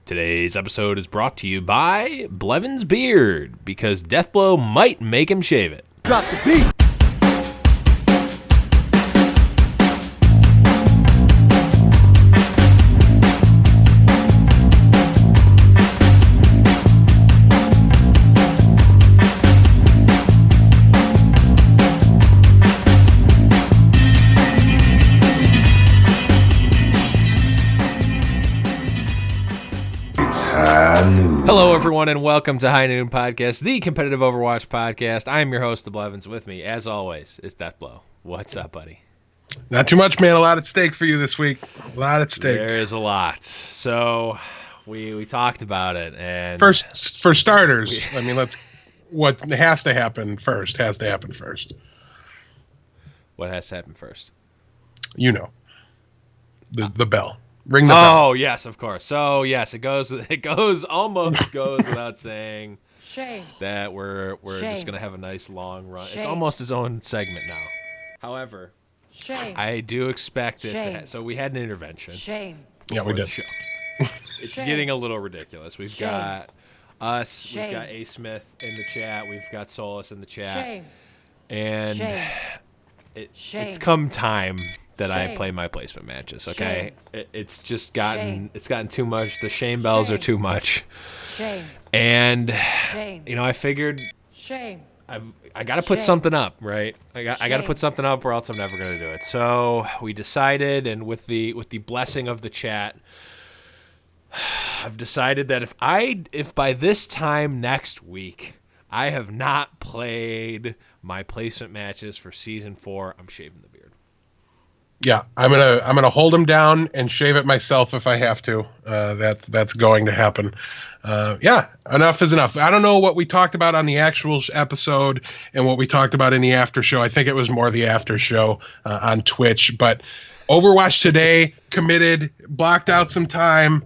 Today's episode is brought to you by Blevin's Beard, because Deathblow might make him shave it. Drop the beat! Hello, everyone, and welcome to High Noon Podcast, the competitive Overwatch podcast. I am your host, the Blevins. With me, as always, is Deathblow. What's up, buddy? Not too much, man. A lot at stake for you this week. A lot at stake. There is a lot. So we talked about it, and for starters, I mean, what has to happen first has to happen first. What has to happen first? You know, the bell. Ring the bell. Oh, yes, of course. So, yes, it almost goes without saying that we're just going to have a nice long run. It's almost its own segment now. However, I do expect it to so we had an intervention. Yeah, we did. It's getting a little ridiculous. We've got us, we've got A. Smith in the chat, we've got Solus in the chat. And it's come time that I play my placement matches, okay? It's just gotten too much. The shame bells are too much. And you know, I figured I got to put something up, right? I got to put something up, or else I'm never going to do it. So we decided, and with the blessing of the chat, I've decided that if by this time next week I have not played my placement matches for season 4, I'm shaving the beard. Yeah, I'm gonna hold him down and shave it myself if I have to. That's going to happen. Yeah, enough is enough. I don't know what we talked about on the actual episode and what we talked about in the after show. I think it was more the after show on Twitch. But Overwatch today, committed, blocked out some time,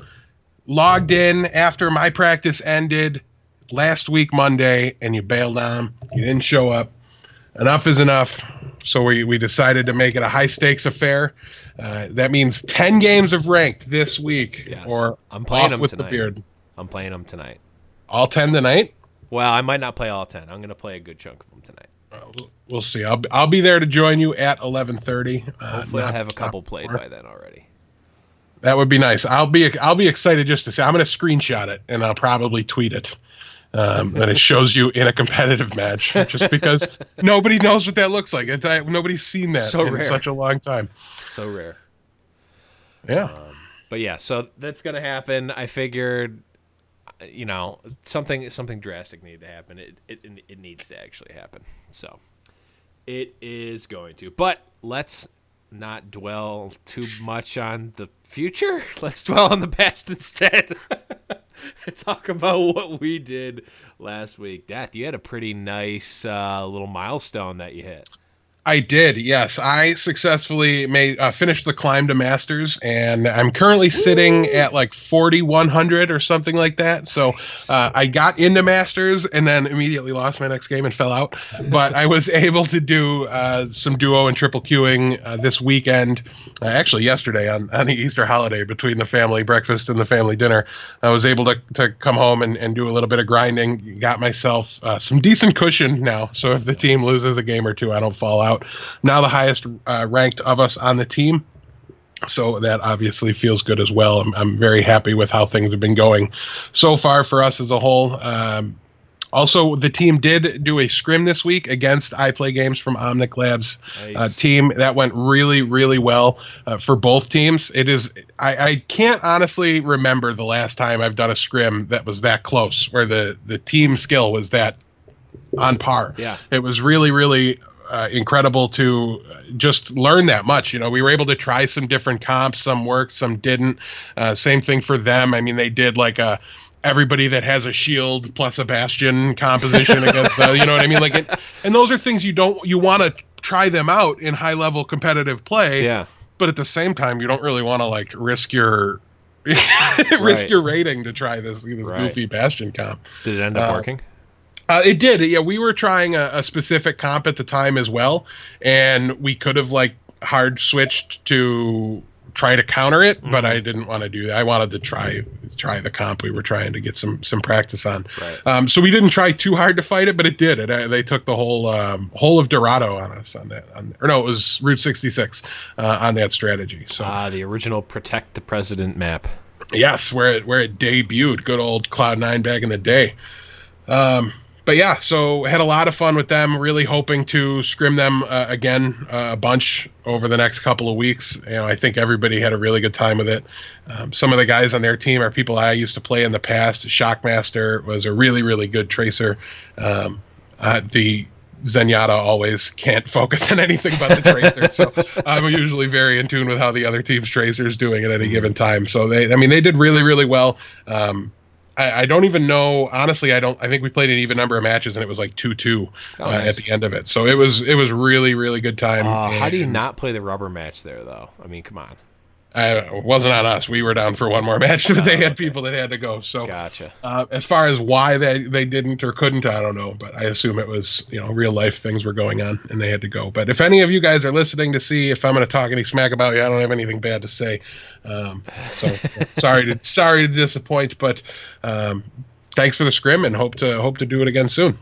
logged in after my practice ended last week Monday, and you bailed on him. You didn't show up. Enough is enough. So we decided to make it a high-stakes affair. That means 10 games of ranked this week. Yes. Or I'm playing them with tonight. the beard. I'm playing them tonight. All 10 tonight? Well, I might not play all 10. I'm going to play a good chunk of them tonight. We'll see. I'll be there to join you at 11:30. Hopefully I'll have a couple played by then already. That would be nice. I'll be excited just to say. I'm going to screenshot it, and I'll probably tweet it. And it shows you in a competitive match, just because nobody knows what that looks like. Nobody's seen that in such a long time. So rare. Yeah. But yeah, so that's going to happen. I figured, you know, something drastic needed to happen. It needs to actually happen. So it is going to. But let's not dwell too much on the future. Let's dwell on the past instead. Talk about what we did last week. Death, you had a pretty nice little milestone that you hit. I did, yes. I successfully finished the climb to Masters, and I'm currently sitting at like 4,100 or something like that. So I got into Masters and then immediately lost my next game and fell out. But I was able to do some duo and triple queuing this weekend. Actually, yesterday on the Easter holiday, between the family breakfast and the family dinner, I was able to come home and do a little bit of grinding. Got myself some decent cushion now. So if the team loses a game or two, I don't fall out. Now the highest ranked of us on the team, so that obviously feels good as well. I'm very happy with how things have been going so far for us as a whole. Also, the team did do a scrim this week against iPlay Games from Omnic Labs team. That went really, really well for both teams. It is I can't honestly remember the last time I've done a scrim that was that close, where the team skill was that on par. Yeah, it was really, really incredible to just learn that much. You know, we were able to try some different comps. Some worked, some didn't. Same thing for them. I mean, they did like everybody that has a shield plus a bastion composition against you know what I mean? Like, and those are things you want to try them out in high level competitive play. Yeah. But at the same time, you don't really want to like risk your your rating to try this goofy bastion comp. Did it end up working? It did. Yeah, we were trying a specific comp at the time as well, and we could have like hard switched to try to counter it, but I didn't want to do that. I wanted to try try the comp we were trying to get some practice on. Right. So we didn't try too hard to fight it, but it did. They took the whole of Dorado on us on that. Or no, it was Route 66 on that strategy. So the original Protect the President map. yes, where it debuted, good old Cloud9 back in the day. But yeah, so had a lot of fun with them. Really hoping to scrim them again a bunch over the next couple of weeks. I think everybody had a really good time with it. Some of the guys on their team are people I used to play in the past. Shockmaster was a really, really good tracer. The Zenyatta always can't focus on anything but the tracer, so I'm usually very in tune with how the other team's tracer is doing at any given time. So they did really, really well. I don't even know, honestly. I think we played an even number of matches, and it was like 2-2 nice. At the end of it. So it was really, really good time. How do you not play the rubber match there, though? I mean, come on. It wasn't on us. We were down for one more match, but they had people that had to go. So gotcha. As far as why they didn't or couldn't, I don't know. But I assume it was real life things were going on and they had to go. But if any of you guys are listening to see if I'm going to talk any smack about you, I don't have anything bad to say. So sorry to disappoint, but thanks for the scrim and hope to do it again soon.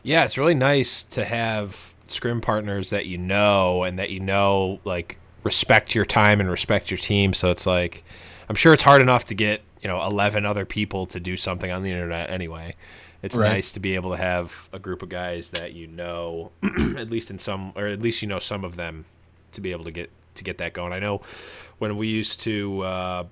Yeah, it's really nice to have scrim partners that and that like respect your time and respect your team. So it's like, I'm sure it's hard enough to get 11 other people to do something on the internet anyway. It's right. Nice to be able to have a group of guys that at least some of them to be able to get that going. I know when we used to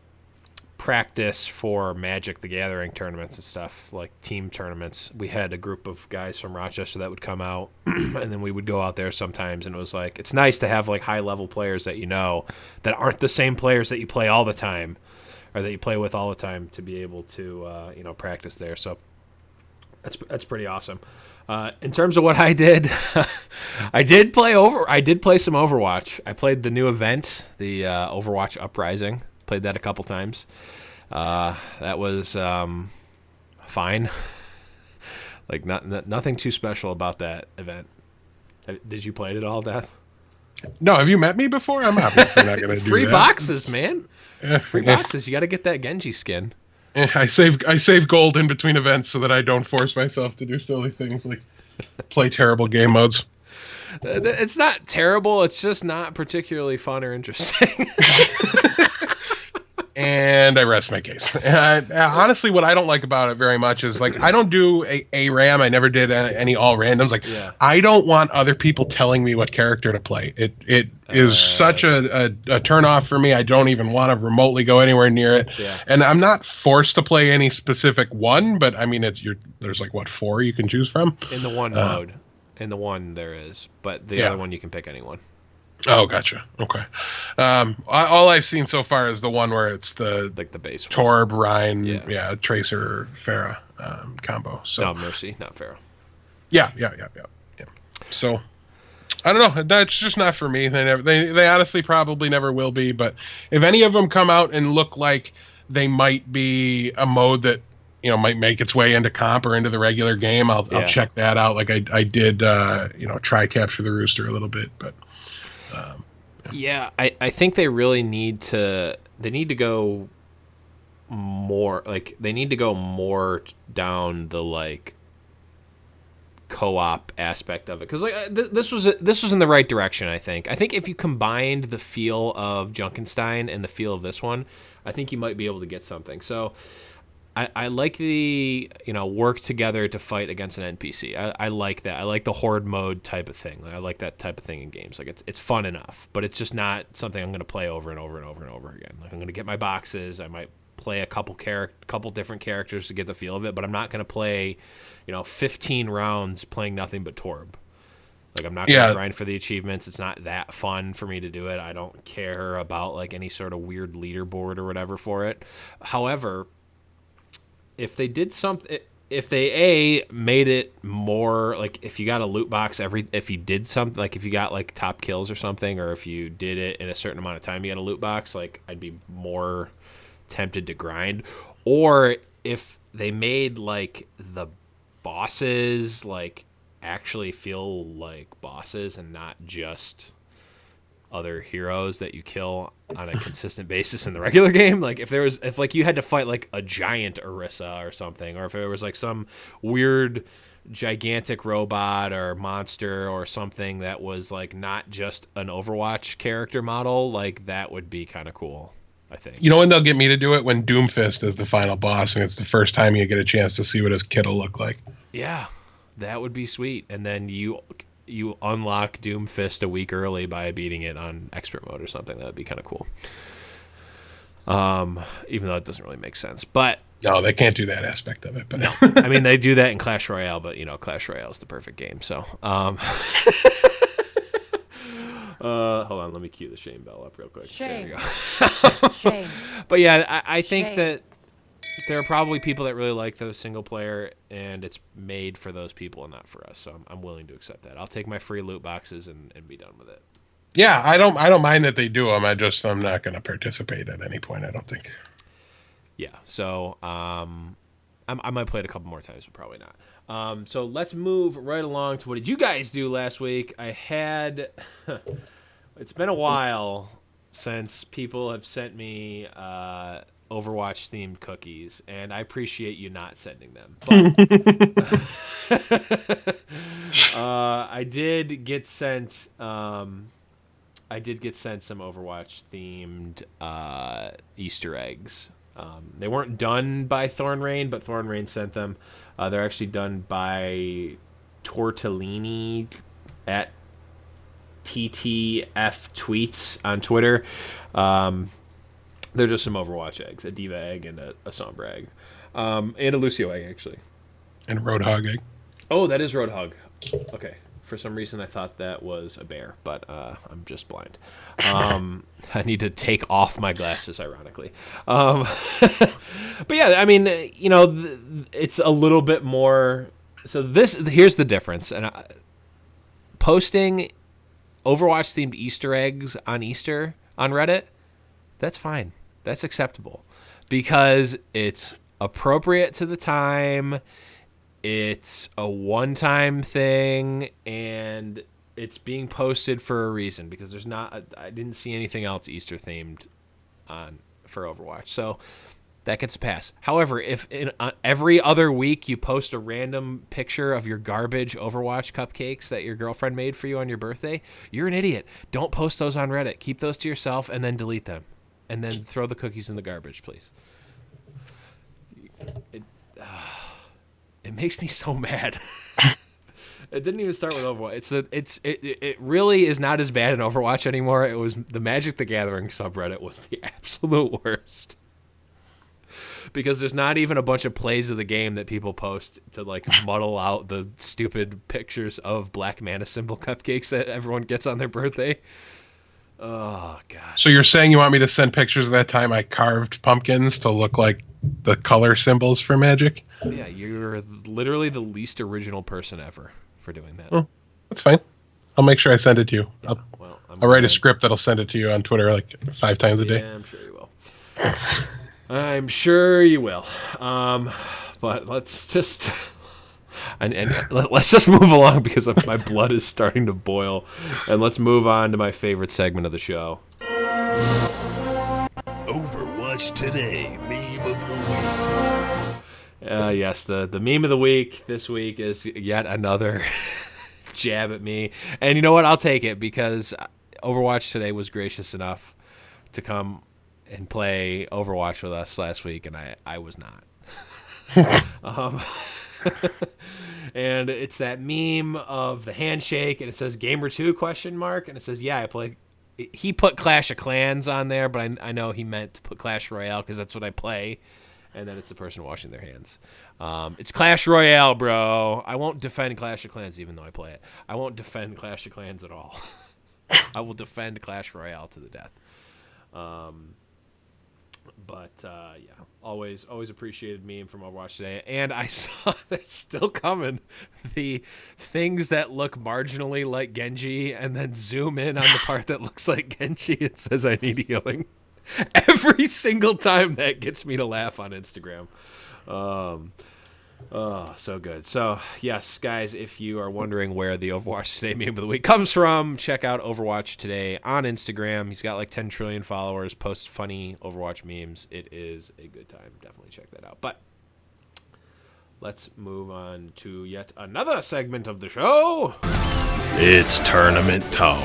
practice for Magic the Gathering tournaments and stuff, like team tournaments, we had a group of guys from Rochester that would come out and then we would go out there sometimes, and it was like, it's nice to have like high level players that that aren't the same players that you play all the time or that you play with all the time, to be able to practice there. So that's pretty awesome. In terms of what I did, I did play some Overwatch. I played the new event, the Overwatch Uprising. Played that a couple times. That was fine. Like nothing too special about that event. Did you play it at all, Death? No. Have you met me before? I'm obviously not going to do free that. Boxes, man. Free boxes. You got to get that Genji skin. I save gold in between events so that I don't force myself to do silly things like play terrible game modes. It's not terrible. It's just not particularly fun or interesting. And I rest my case. Honestly, what I don't like about it very much is, like, I don't do a RAM. I never did any all randoms. Like, yeah. I don't want other people telling me what character to play. It is such a turn off for me. I don't even want to remotely go anywhere near it. Yeah. And I'm not forced to play any specific one, but I mean, there's like 4 you can choose from in the one mode. In the one there is, but the other one you can pick anyone. Oh, gotcha. Okay. All I've seen so far is the one where it's the base Torb, Rhine, Tracer, Pharah combo. So no, Mercy, not Pharah. Yeah. So I don't know. That's just not for me. They honestly probably never will be. But if any of them come out and look like they might be a mode that might make its way into comp or into the regular game, I'll check that out. Like I did, try Capture the Rooster a little bit, but. I think they really need to go more, like, they need to go more down the, like, co-op aspect of it, because, like, this was in the right direction. I think if you combined the feel of Junkenstein and the feel of this one, I think you might be able to get something. So I like the work together to fight against an NPC. I like that. I like the horde mode type of thing. I like that type of thing in games. Like, it's fun enough, but it's just not something I'm going to play over and over and over and over again. Like, I'm going to get my boxes. I might play a couple different characters to get the feel of it, but I'm not going to play 15 rounds playing nothing but Torb. Like, I'm not going to grind for the achievements. It's not that fun for me to do it. I don't care about like any sort of weird leaderboard or whatever for it. However, if they did something, if they made it more like, if you got a loot box if you did something, like if you got like top kills or something, or if you did it in a certain amount of time, you got a loot box, like I'd be more tempted to grind. Or if they made like the bosses like actually feel like bosses and not just other heroes that you kill on a consistent basis in the regular game. Like if like you had to fight like a giant Orisa or something, or if there was like some weird gigantic robot or monster or something that was like not just an Overwatch character model, like that would be kind of cool, I think. You know when they'll get me to do it? When Doomfist is the final boss and it's the first time you get a chance to see what his kit will look like. Yeah, that would be sweet. And then you unlock Doomfist a week early by beating it on expert mode or something. That would be kind of cool. Even though it doesn't really make sense, but no, they can't do that aspect of it. But no, I mean they do that in Clash Royale, but Clash Royale is the perfect game. So, hold on, let me cue the shame bell up real quick. Shame. There you go. Shame. But yeah, I think Shame. that there are probably people that really like those single player, and it's made for those people and not for us. So I'm willing to accept that. I'll take my free loot boxes and be done with it. yeah, I don't mind that they do them. I'm not going to participate at any point. I don't think. Yeah. So I might play it a couple more times, but probably not. So let's move right along to what did you guys do last week? I had. It's been a while since people have sent me Overwatch themed cookies, and I appreciate you not sending them. But I did get sent some Overwatch themed Easter eggs. They weren't done by Thornrain, but Thornrain sent them. They're actually done by Tortellini at TTF Tweets on Twitter. They're just some Overwatch eggs, a Diva egg and a Sombra egg. And a Lucio egg, actually. And Roadhog egg. Oh, that is Roadhog. Okay. For some reason, I thought that was a bear, but I'm just blind. I need to take off my glasses, ironically. But yeah, I mean, it's a little bit more. So here's the difference. And posting Overwatch-themed Easter eggs on Easter on Reddit, that's fine. That's acceptable because it's appropriate to the time. It's a one-time thing, and it's being posted for a reason because I didn't see anything else Easter themed for Overwatch, so that gets a pass. However, if every other week you post a random picture of your garbage Overwatch cupcakes that your girlfriend made for you on your birthday, you're an idiot. Don't post those on Reddit. Keep those to yourself and then delete them, and then throw the cookies in the garbage, please. It makes me so mad. It didn't even start with Overwatch. It really is not as bad in Overwatch anymore. It was the Magic the Gathering subreddit was the absolute worst. Because there's not even a bunch of plays of the game that people post to like muddle out the stupid pictures of Black Mana symbol cupcakes that everyone gets on their birthday. Oh god. So you're saying you want me to send pictures of that time I carved pumpkins to look like the color symbols for Magic? Yeah, you're literally the least original person ever for doing that. Oh, that's fine. I'll make sure I send it to you. Yeah, I'll write a script that'll send it to you on Twitter like 5 times a day. Yeah, I'm sure you will. I'm sure you will. But let's just let's just move along because my blood is starting to boil, and let's move on to my favorite segment of the show. Overwatch Today, meme of the week. Yes, the meme of the week this week is yet another jab at me, and you know what? I'll take it because Overwatch Today was gracious enough to come and play Overwatch with us last week, and I was not. And it's that meme of the handshake, and it says Gamer2 ? And it says, yeah, I play. He put Clash of Clans on there, but I know he meant to put Clash Royale because that's what I play. And then it's the person washing their hands. It's Clash Royale, bro. I won't defend Clash of Clans even though I play it. I won't defend Clash of Clans at all. I will defend Clash Royale to the death. But yeah, always appreciated meme from Overwatch Today. And I saw they're still coming. The things that look marginally like Genji and then zoom in on the part that looks like Genji. It says I need healing. Every single time that gets me to laugh on Instagram. Oh, so good. So, yes, guys, if you are wondering where the Overwatch Today meme of the week comes from, check out Overwatch Today on Instagram. He's got like 10 trillion followers, posts funny Overwatch memes. It is a good time. Definitely check that out. But let's move on to yet another segment of the show. It's Tournament Talk.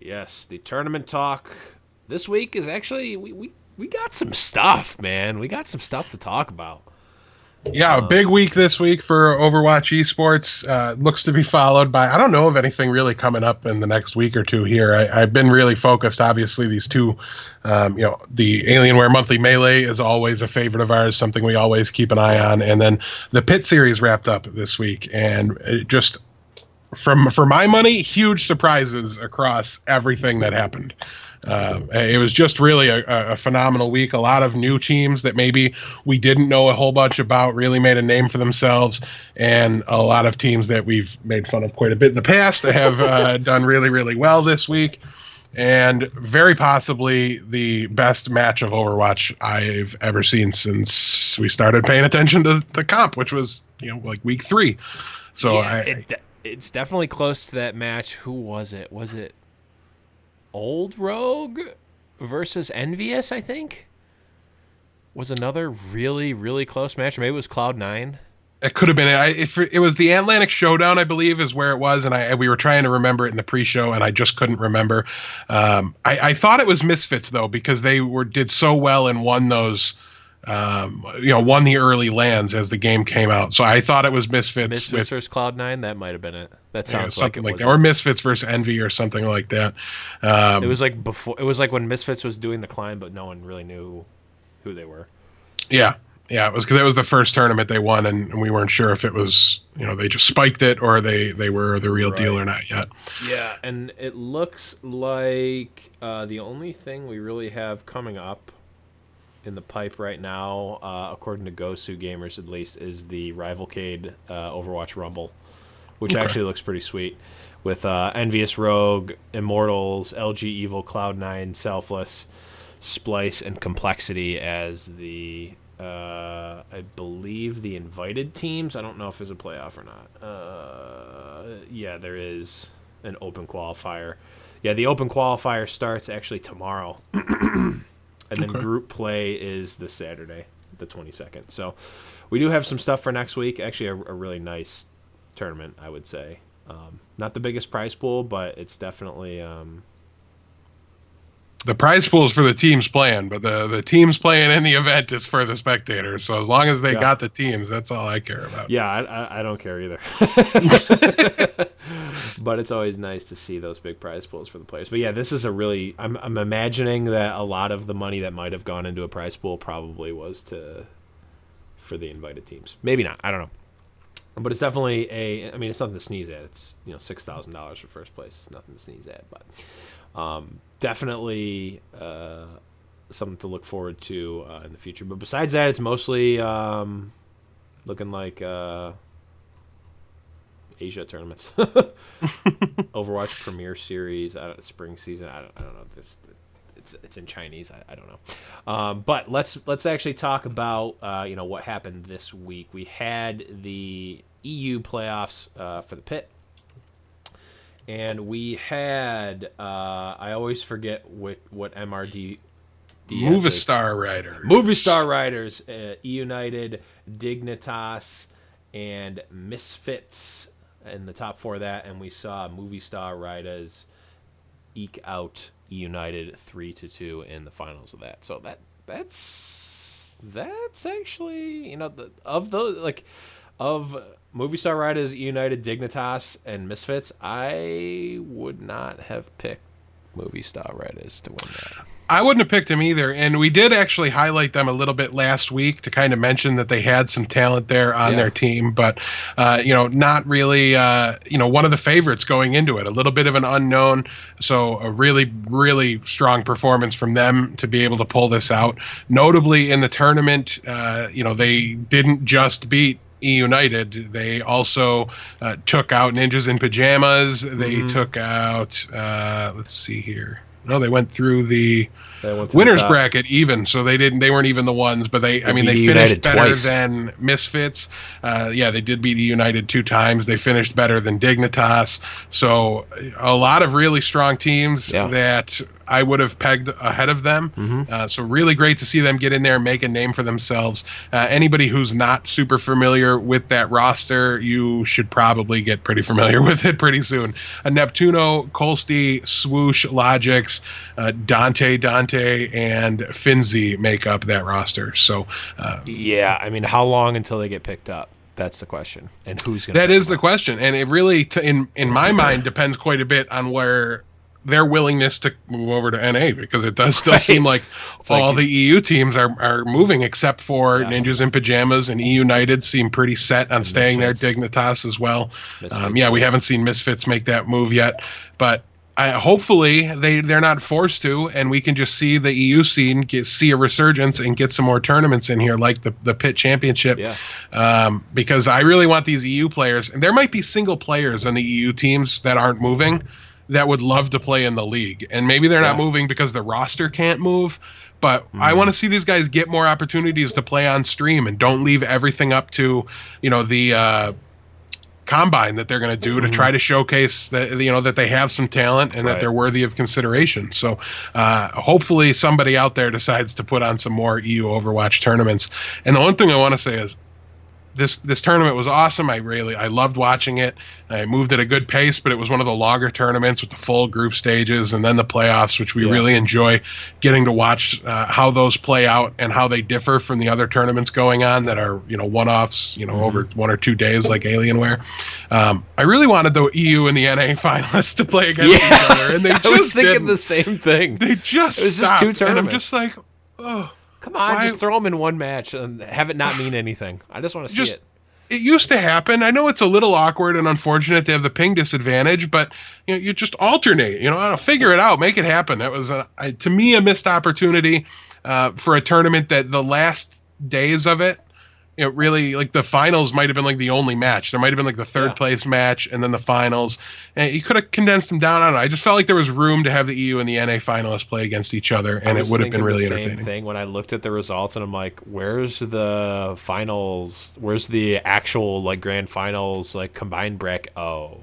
Yes, the Tournament Talk. This week is actually, we got some stuff, man. We got some stuff to talk about. Yeah, a big week this week for Overwatch esports. Looks to be followed by, I don't know of anything really coming up in the next week or two here. I've been really focused, obviously, these two, the Alienware Monthly Melee is always a favorite of ours, something we always keep an eye on. And then the Pit Series wrapped up this week. And it just, for my money, huge surprises across everything that happened. It was just really a phenomenal week. A lot of new teams that maybe we didn't know a whole bunch about really made a name for themselves, and a lot of teams that we've made fun of quite a bit in the past have done really, really well this week. And very possibly the best match of Overwatch I've ever seen since we started paying attention to comp, which was like week 3. So yeah, it's definitely close to that match. Who was it? Was it Old Rogue versus Envious, I think? Was another really, really close match. Maybe it was Cloud9. It could have been. If it was the Atlantic Showdown, I believe, is where it was, and we were trying to remember it in the pre-show, and I just couldn't remember. I thought it was Misfits, though, because they did so well and won those, won the early lands as the game came out. So I thought it was Misfits versus Cloud9. That might have been it. That sounds something like that, or Misfits versus Envy or something like that. It was like before. It was like when Misfits was doing the climb, but no one really knew who they were. Yeah, it was because it was the first tournament they won, and we weren't sure if it was they just spiked it or they were the real deal or not yet. Yeah, and it looks like the only thing we really have coming up in the pipe right now, according to Gosu Gamers at least, is the Rivalcade Overwatch Rumble, which actually looks pretty sweet, with Envious Rogue, Immortals, LG Evil, Cloud9, Selfless, Splice, and Complexity as the, I believe, the invited teams. I don't know if there's a playoff or not. Yeah, there is an open qualifier. Yeah, the open qualifier starts actually tomorrow. And then group play is this Saturday, the 22nd. So we do have some stuff for next week. Actually, a really nice tournament, I would say. Not the biggest prize pool, but it's definitely... The prize pool is for the teams playing, but the teams playing in the event is for the spectators. So as long as they got the teams, that's all I care about. Yeah, I don't care either. But it's always nice to see those big prize pools for the players. But yeah, this is a really... I'm imagining that a lot of the money that might have gone into a prize pool probably was for the invited teams. Maybe not. I don't know. But it's definitely it's nothing to sneeze at. It's $6,000 for first place. It's nothing to sneeze at, but definitely something to look forward to in the future. But besides that, it's mostly looking like Asia tournaments, Overwatch Premier Series, spring season. I don't know this. It's in Chinese. I don't know. But let's actually talk about what happened this week. We had the EU playoffs for the Pit, and we had I always forget what MRD. Movistar Riders. Movistar Riders, United, Dignitas, and Misfits in the top 4 of that, and we saw Movistar Riders eke out United 3-2 in the finals of that. So that's actually of Movistar Riders, United, Dignitas, and Misfits. I would not have picked Movistar Riders to win that. I wouldn't have picked him either, and we did actually highlight them a little bit last week to kind of mention that they had some talent there on their team, but not really one of the favorites going into it, a little bit of an unknown. So a really, really strong performance from them to be able to pull this out. Notably in the tournament, they didn't just beat United. They also took out Ninjas in Pajamas. They took out, let's see here. No, they went through the winners bracket even, so they weren't even the ones, but they finished United better twice. than Misfits. They did beat United 2 times. They finished better than Dignitas. So a lot of really strong teams that I would have pegged ahead of them. So really great to see them get in there and make a name for themselves. Anybody who's not super familiar with that roster, you should probably get pretty familiar with it pretty soon. Neptuno, Kolsti, Swoosh, Logix, Dante, and Finzi make up that roster. So how long until they get picked up? That's the question. And who's going to? That is the question, and it really, in my mind, depends quite a bit on where their willingness to move over to NA, because it does still seem like all the EU teams are moving except for Ninjas in Pajamas, and EU United seem pretty set on staying there. Dignitas as well. We haven't seen Misfits make that move yet, but hopefully they're not forced to, and we can just see the EU scene see a resurgence and get some more tournaments in here, like the Pit Championship. Because I really want these EU players, and there might be single players on the EU teams that aren't moving that would love to play in the league, and maybe they're not moving because the roster can't move, but I want to see these guys get more opportunities to play on stream, and don't leave everything up to the combine that they're going to do to try to showcase that that they have some talent and that they're worthy of consideration. So hopefully somebody out there decides to put on some more EU Overwatch tournaments. And the one thing I want to say is this tournament was awesome. I loved watching it. I moved at a good pace, but it was one of the longer tournaments with the full group stages and then the playoffs, which we really enjoy getting to watch how those play out and how they differ from the other tournaments going on that are one-offs, over 1 or 2 days, like Alienware. I really wanted the EU and the NA finalists to play against each other, and they just was thinking didn't. The same thing. They just it was stopped, just 2 tournaments, and I'm just like, oh. Come on, just throw them in one match and have it not mean anything. I just want to see it. It used to happen. I know it's a little awkward and unfortunate to have the ping disadvantage, but you just alternate. Figure it out, make it happen. That was to me a missed opportunity for a tournament that the last days of it. Really, like the finals might have been like the only match. There might have been like the third place match and then the finals. And you could have condensed them down. I don't know. I just felt like there was room to have the EU and the NA finalists play against each other, and it would have been really entertaining. Same thing when I looked at the results, and I'm like, where's the finals? Where's the actual grand finals combined bracket? Oh,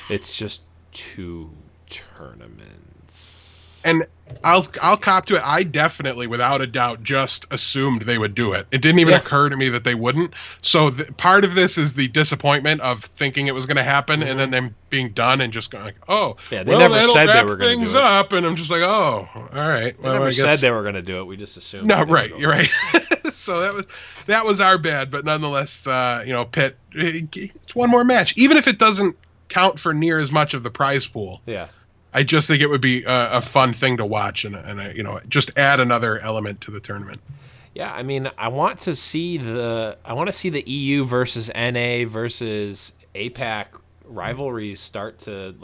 it's just two tournaments. And I'll cop to it. I definitely, without a doubt, just assumed they would do it. It didn't even occur to me that they wouldn't. So part of this is the disappointment of thinking it was going to happen, and then them being done and just going like, "Oh, they never said they were going to do it." Up, and I'm just like, "Oh, all right." They never said they were going to do it. We just assumed. No, right. You're right. So that was our bad, but nonetheless, Pitt. It's one more match, even if it doesn't count for near as much of the prize pool. Yeah. I just think it would be a fun thing to watch and just add another element to the tournament. Yeah, I mean, I want to see the EU versus NA versus APAC rivalries start to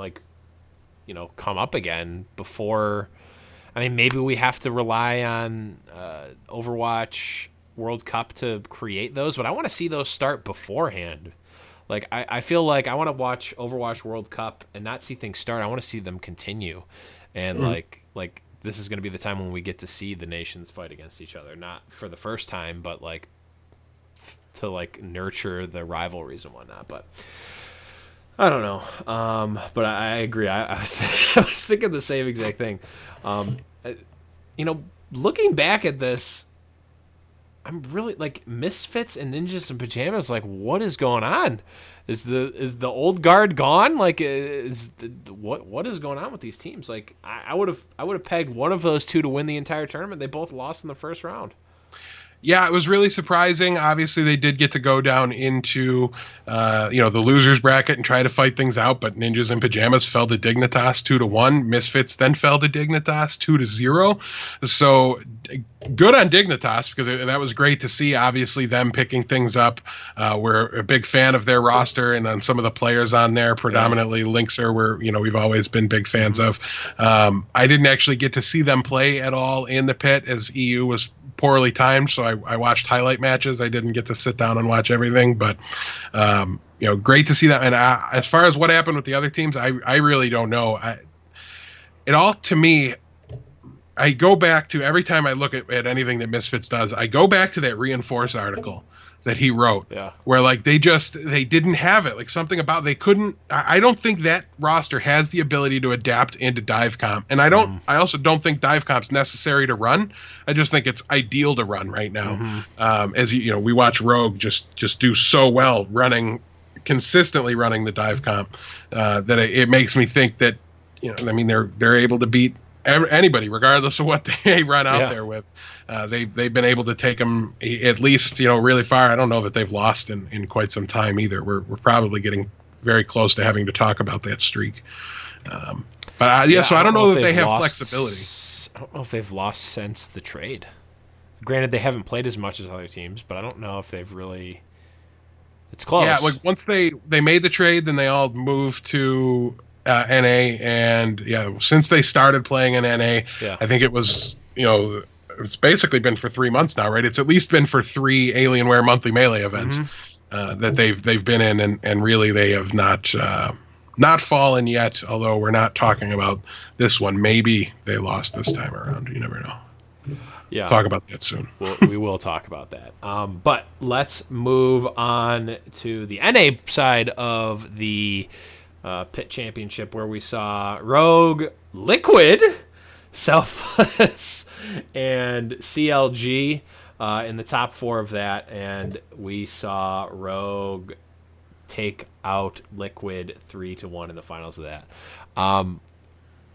come up again before. I mean, maybe we have to rely on Overwatch World Cup to create those, but I want to see those start beforehand. I feel like I want to watch Overwatch World Cup and not see things start. I want to see them continue. And this is going to be the time when we get to see the nations fight against each other, not for the first time, but to nurture the rivalries and whatnot. But I don't know. But I agree. I was thinking the same exact thing. Looking back at this, I'm really Misfits and Ninjas in Pajamas. What is going on? Is the old guard gone? What is going on with these teams? I would have pegged one of those two to win the entire tournament. They both lost in the first round. Yeah, it was really surprising. Obviously, they did get to go down into, the losers bracket and try to fight things out. But Ninjas in Pajamas fell to Dignitas 2-1. Misfits then fell to Dignitas 2-0. So good on Dignitas, because that was great to see. Obviously, them picking things up. We're a big fan of their roster and then some of the players on there. Predominantly Linkser, we've always been big fans of. I didn't actually get to see them play at all in the pit, as EU was poorly timed, so I watched highlight matches. I didn't get to sit down and watch everything, but great to see that. And as far as what happened with the other teams, I really don't know. It all, to me, I go back to every time I look at anything that Misfits does, I go back to that Reinforce article that he wrote, where like they didn't have it, like something about they couldn't. I don't think that roster has the ability to adapt into dive comp, and I also don't think dive comp's necessary to run. I just think it's ideal to run right now. As we watch Rogue just do so well consistently running the dive comp, that it makes me think that they're able to beat anybody regardless of what they run out there with. They've been able to take them at least really far. I don't know that they've lost in quite some time either. We're probably getting very close to having to talk about that streak. So I don't know that they have flexibility. I don't know if they've lost since the trade. Granted, they haven't played as much as other teams, but I don't know if they've really. It's close. Yeah, like once they made the trade, then they all moved to NA, and since they started playing in NA, I think it was it's basically been for 3 months now, right? It's at least been for 3 Alienware Monthly Melee events that they've been in, and really they have not fallen yet. Although we're not talking about this one, maybe they lost this time around. You never know. Yeah, talk about that soon. We will talk about that. But let's move on to the NA side of the Pit Championship, where we saw Rogue, Liquid, Selfless, and CLG in the top 4 of that, and we saw Rogue take out Liquid 3-1 in the finals of that.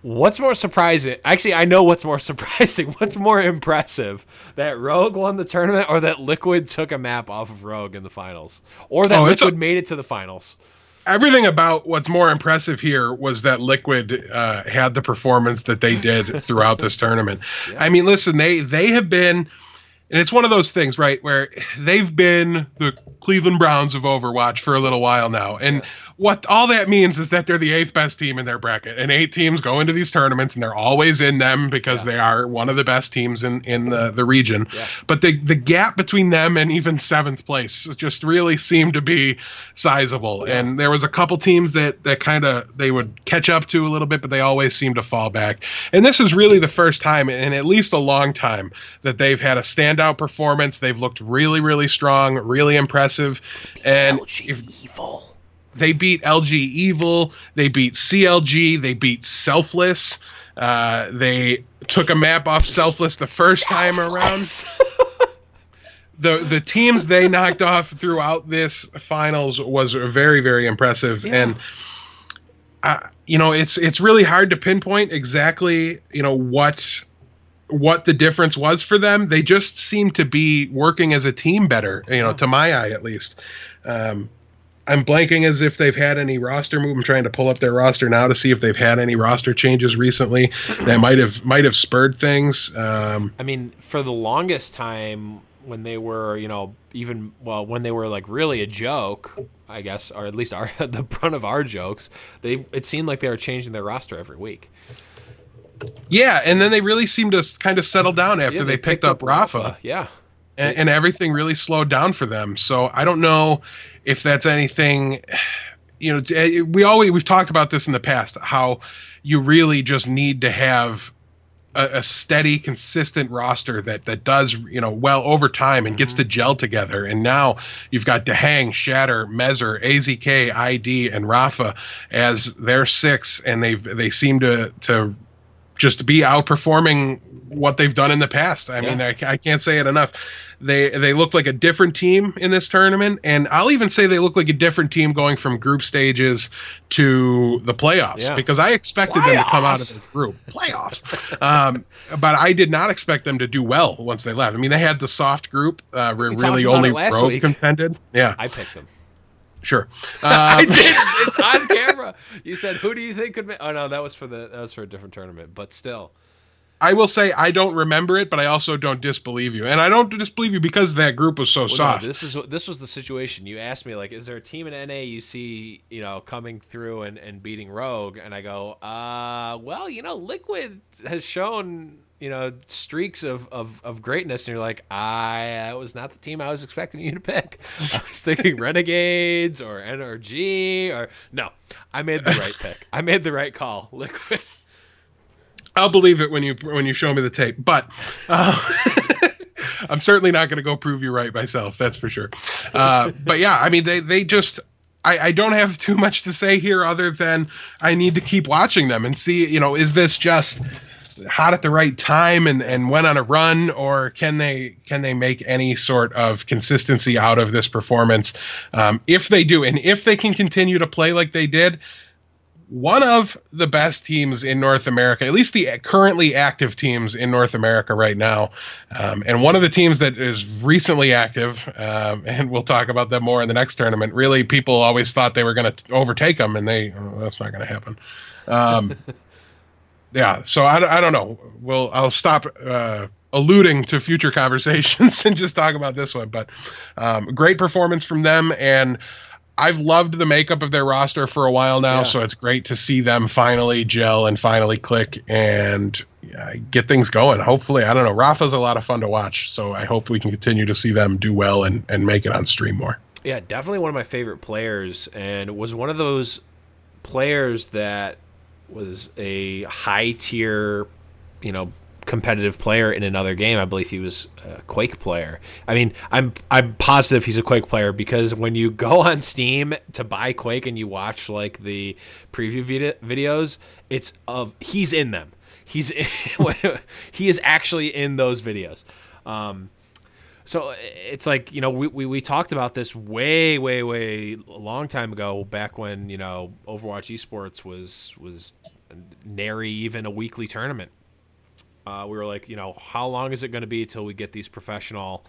What's more surprising? Actually, I know what's more surprising. What's more impressive? That Rogue won the tournament, or that Liquid took a map off of Rogue in the finals? Or that Liquid made it to the finals? Everything about what's more impressive here was that Liquid had the performance that they did throughout this tournament. I mean, listen, they have been, and it's one of those things, right, where they've been the Cleveland Browns of Overwatch for a little while now. And what all that means is that they're the 8th best team in their bracket, and 8 teams go into these tournaments and they're always in them because they are one of the best teams in the region. But the gap between them and even 7th place just really seemed to be sizable. And there was a couple teams that kind of they would catch up to a little bit, but they always seem to fall back. And this is really the first time in at least a long time that they've had a standout performance. They've looked really, really strong, really impressive. And they beat LG Evil, they beat CLG, they beat Selfless. They took a map off Selfless the first time around. The teams they knocked off throughout this finals was very, very impressive. And it's really hard to pinpoint exactly what the difference was for them. They just seem to be working as a team better, to my eye at least. I'm blanking as if they've had any roster move. I'm trying to pull up their roster now to see if they've had any roster changes recently that might have spurred things. I mean, for the longest time when they were, when they were like really a joke, I guess, or at least the brunt of our jokes, it seemed like they were changing their roster every week. Yeah, and then they really seemed to kind of settle down after they picked up Rafa. Yeah. And everything really slowed down for them. So I don't know if that's anything, we've talked about this in the past, how you really just need to have a steady, consistent roster that does, well over time and gets to gel together. And now you've got Dehang, Shatter, Mezer, AZK, ID, and Rafa as their 6, and they seem to just be outperforming what they've done in the past. I mean, I can't say it enough. They look like a different team in this tournament, and I'll even say they look like a different team going from group stages to the playoffs, because I expected them to come out of the group playoffs. But I did not expect them to do well once they left. I mean, they had the soft group where really only Rogue contended. Yeah, I picked them. Sure. I did. It's on camera. You said, "Who do you think could?" Oh no, that was for a different tournament. But still, I will say I don't remember it, but I also don't disbelieve you, and I don't disbelieve you because that group was so soft. No, this was the situation. You asked me, like, is there a team in NA you see, coming through and beating Rogue? And I go, well, Liquid has shown, streaks of greatness, and you're like, that was not the team I was expecting you to pick. I was thinking Renegades or NRG or no. I made the right pick. I made the right call. Liquid. I'll believe it when you show me the tape, but I'm certainly not going to go prove you right myself. That's for sure. But yeah, I mean, they just. I don't have too much to say here other than I need to keep watching them and see, is this just hot at the right time and went on a run, or can they make any sort of consistency out of this performance? If they do, and if they can continue to play like they did, one of the best teams in North America, at least the currently active teams in North America right now, and one of the teams that is recently active, and we'll talk about them more in the next tournament. Really, people always thought they were going to overtake them, and that's not going to happen. Yeah, so I don't know. I'll stop alluding to future conversations and just talk about this one. But great performance from them, and I've loved the makeup of their roster for a while now, so it's great to see them finally gel and finally click and get things going. Hopefully, I don't know. Rafa's a lot of fun to watch, so I hope we can continue to see them do well and make it on stream more. Yeah, definitely one of my favorite players, and was one of those players that was a high tier, competitive player in another game. I believe he was a Quake player. I mean, I'm positive he's a Quake player because when you go on Steam to buy Quake and you watch like the preview videos, he's in them. He is actually in those videos. So it's like, we talked about this way a long time ago, back when, Overwatch esports was nary even a weekly tournament. We were like, how long is it going to be till we get these professional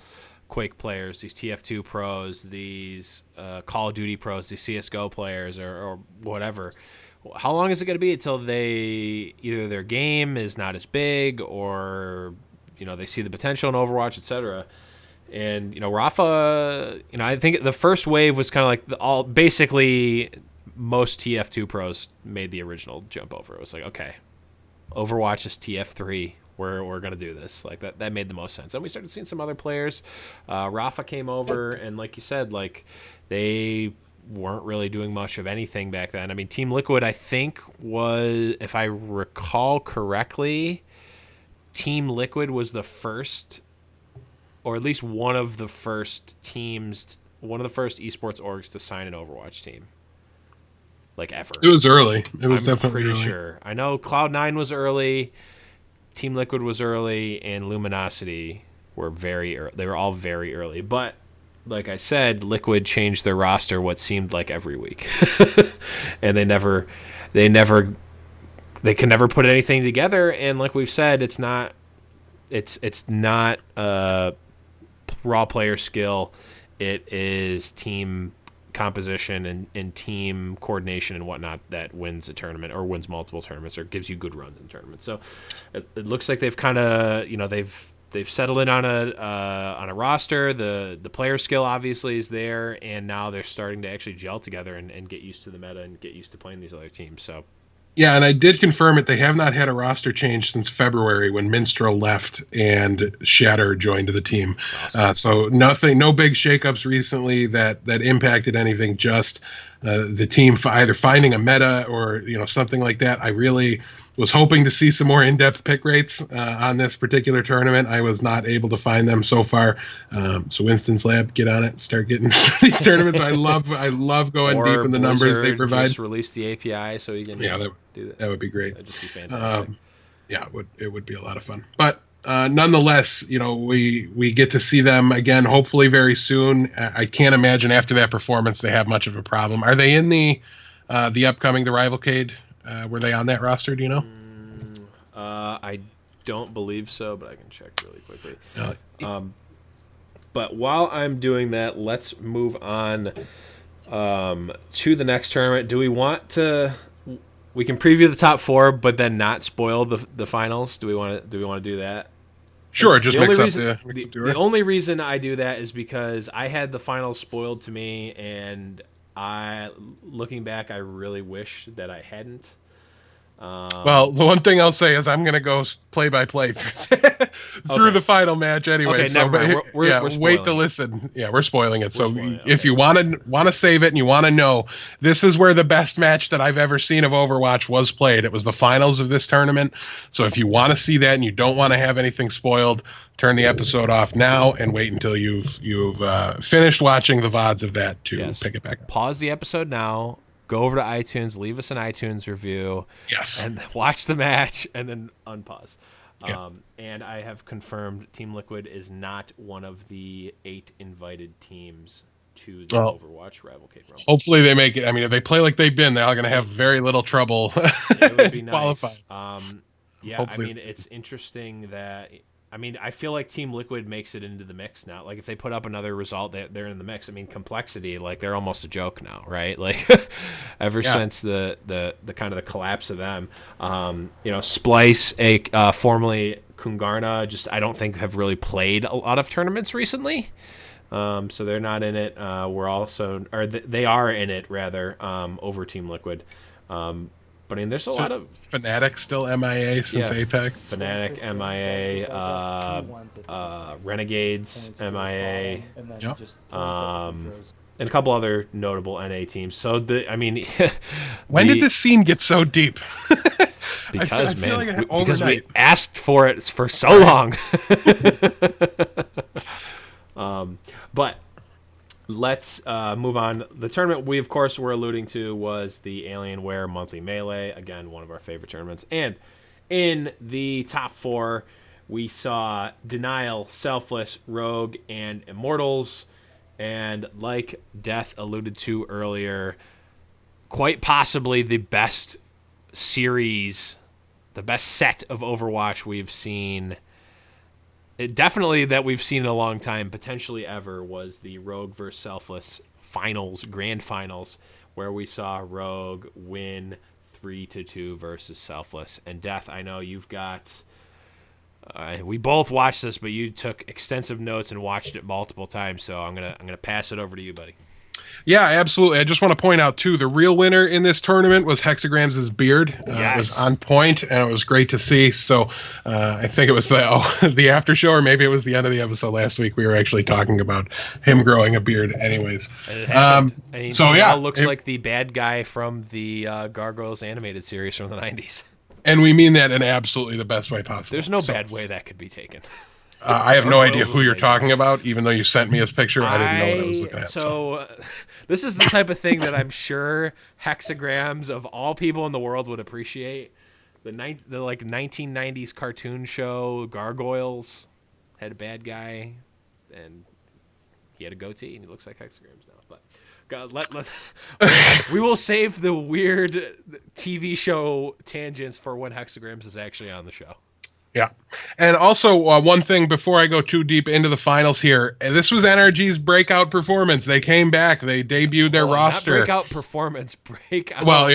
Quake players, these TF2 pros, these Call of Duty pros, these CSGO players or whatever? How long is it going to be until either their game is not as big or, they see the potential in Overwatch, etc. And, Rafa, I think the first wave was kind of like basically most TF2 pros made the original jump over. It was like, okay, Overwatch is TF3. We're going to do this. Like that made the most sense. Then we started seeing some other players. Rafa came over, and like you said, like they weren't really doing much of anything back then. I mean, Team Liquid, I think, was, if I recall correctly, Team Liquid was the first, or at least one of the first teams, one of the first esports orgs to sign an Overwatch team. Like ever. It was early. It was I'm definitely pretty early. sure. I know Cloud9 was early, Team Liquid was early, and Luminosity were very early. They were all very early. But like I said, Liquid changed their roster what seemed like every week. And they can never put anything together, and like we've said, it's not raw player skill. It is team composition and team coordination and whatnot that wins a tournament or wins multiple tournaments or gives you good runs in tournaments. So it looks like they've kind of, they've settled in on a roster. The player skill obviously is there, and now they're starting to actually gel together and get used to the meta and get used to playing these other teams. So yeah, and I did confirm it. They have not had a roster change since February when Minstrel left and Shatter joined the team. Awesome. So no big shakeups recently that impacted anything. Just the team either finding a meta or something like that. I really was hoping to see some more in-depth pick rates on this particular tournament. I was not able to find them so far. So Winston's Lab, get on it, start getting these tournaments. I love going deep in the numbers they provide. Just release the API so you can do that. That would be great. That'd just be fantastic. It would be a lot of fun. But nonetheless, we get to see them again, hopefully very soon. I can't imagine after that performance they have much of a problem. Are they in the upcoming Rivalcade? Were they on that roster? Do you know? I don't believe so, but I can check really quickly. But while I'm doing that, let's move on to the next tournament. Do we want to? We can preview the top four, but then not spoil the finals. Do we want to do that? Sure, just mix up the only reason I do that is because I had the finals spoiled to me, and looking back, I really wish that I hadn't. Well, the one thing I'll say is I'm going to go play by play through the final match anyway. Okay, never mind. We're wait to it. listen. Yeah, we're spoiling it. If you want to save it and you want to know, this is where the best match that I've ever seen of Overwatch was played. It was the finals of this tournament. So if you want to see that and you don't want to have anything spoiled, turn the episode off now and wait until you've finished watching the VODs of that to pick it back up. Pause the episode now. Go over to iTunes, leave us an iTunes review, and watch the match, and then unpause. Yeah. And I have confirmed Team Liquid is not one of the 8 invited teams to the Overwatch Rivalcade Rumble. Hopefully they make it. I mean, if they play like they've been, they're going to have very little trouble it would be qualifying. Nice. Hopefully. I mean, it's interesting that... I mean, I feel like Team Liquid makes it into the mix now. Like, if they put up another result, they're in the mix. I mean, Complexity, like, they're almost a joke now, right? Like, ever since the kind of the collapse of them. Splice, formerly Kungarna, just I don't think have really played a lot of tournaments recently. So they're not in it. They are in it, rather, over Team Liquid. But I mean, there's a lot of Fnatic still MIA since Apex. Fnatic MIA, Renegades MIA, and a couple other notable NA teams. So when did this scene get so deep? Because we asked for it for so long. But let's move on. The tournament we, of course, were alluding to was the Alienware Monthly Melee. Again, one of our favorite tournaments. And in the top 4, we saw Denial, Selfless, Rogue, and Immortals. And like Death alluded to earlier, quite possibly the best series, the best set of Overwatch we've seen. Definitely that we've seen in a long time, potentially ever, was the Rogue vs. Selfless finals, grand finals, where we saw Rogue win 3-2 versus Selfless. And Death, I know you've got... we both watched this, but you took extensive notes and watched it multiple times, so I'm gonna pass it over to you, buddy. Yeah, absolutely. I just want to point out, too, the real winner in this tournament was Hexagram's beard. It was on point, and it was great to see. So I think it was the after show, or maybe it was the end of the episode last week. We were actually talking about him growing a beard anyways. And it happened. Now looks like the bad guy from the Gargoyles animated series from the 90s. And we mean that in absolutely the best way possible. There's no bad way that could be taken. I have no idea who you're talking about, even though you sent me his picture. I didn't know what I was looking at. So this is the type of thing that I'm sure Hexagrams of all people in the world would appreciate. The 1990s cartoon show Gargoyles had a bad guy, and he had a goatee, and he looks like Hexagrams now. But God, we will save the weird TV show tangents for when Hexagrams is actually on the show. Yeah. And also, one thing before I go too deep into the finals here, this was NRG's breakout performance. They came back. They debuted their roster. Not breakout performance, breakout. Well,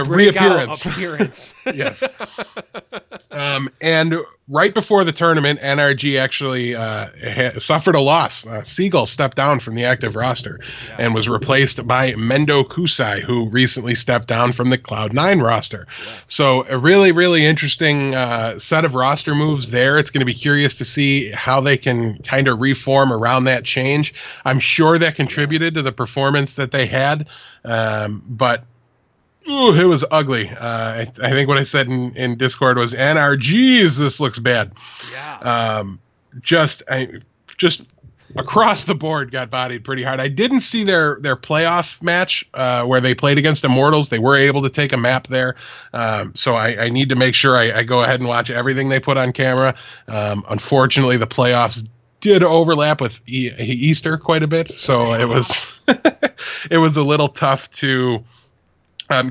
reappearance. Appearance. Yes. And right before the tournament, NRG actually suffered a loss. Seagull stepped down from the active roster and was replaced by Mendo Kusai, who recently stepped down from the Cloud9 roster. Yeah. So a really, really interesting set of roster moves there. It's going to be curious to see how they can kind of reform around that change. I'm sure that contributed to the performance that they had, but it was ugly. I think what I said in Discord was, NRGs, this looks bad. Yeah. Just across the board got bodied pretty hard. I didn't see their playoff match where they played against Immortals. They were able to take a map there. So I need to make sure I go ahead and watch everything they put on camera. Unfortunately, the playoffs did overlap with Easter quite a bit. So it was it was a little tough to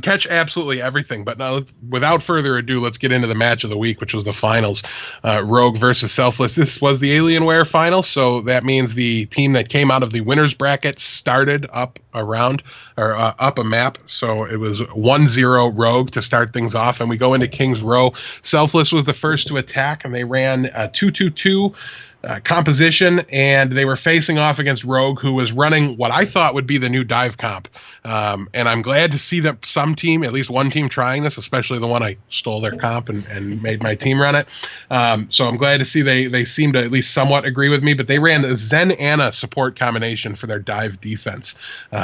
catch absolutely everything. But now, without further ado, let's get into the match of the week, which was the finals. Rogue versus Selfless. This was the Alienware final, so that means the team that came out of the winner's bracket started up a map. So it was 1-0 Rogue to start things off, and we go into King's Row. Selfless was the first to attack, and they ran 2-2-2. composition, and they were facing off against Rogue, who was running what I thought would be the new dive comp. And I'm glad to see that some team, at least one team, trying this, especially the one I stole their comp and made my team run it. So I'm glad to see they seem to at least somewhat agree with me, but they ran a Zen Anna support combination for their dive defense.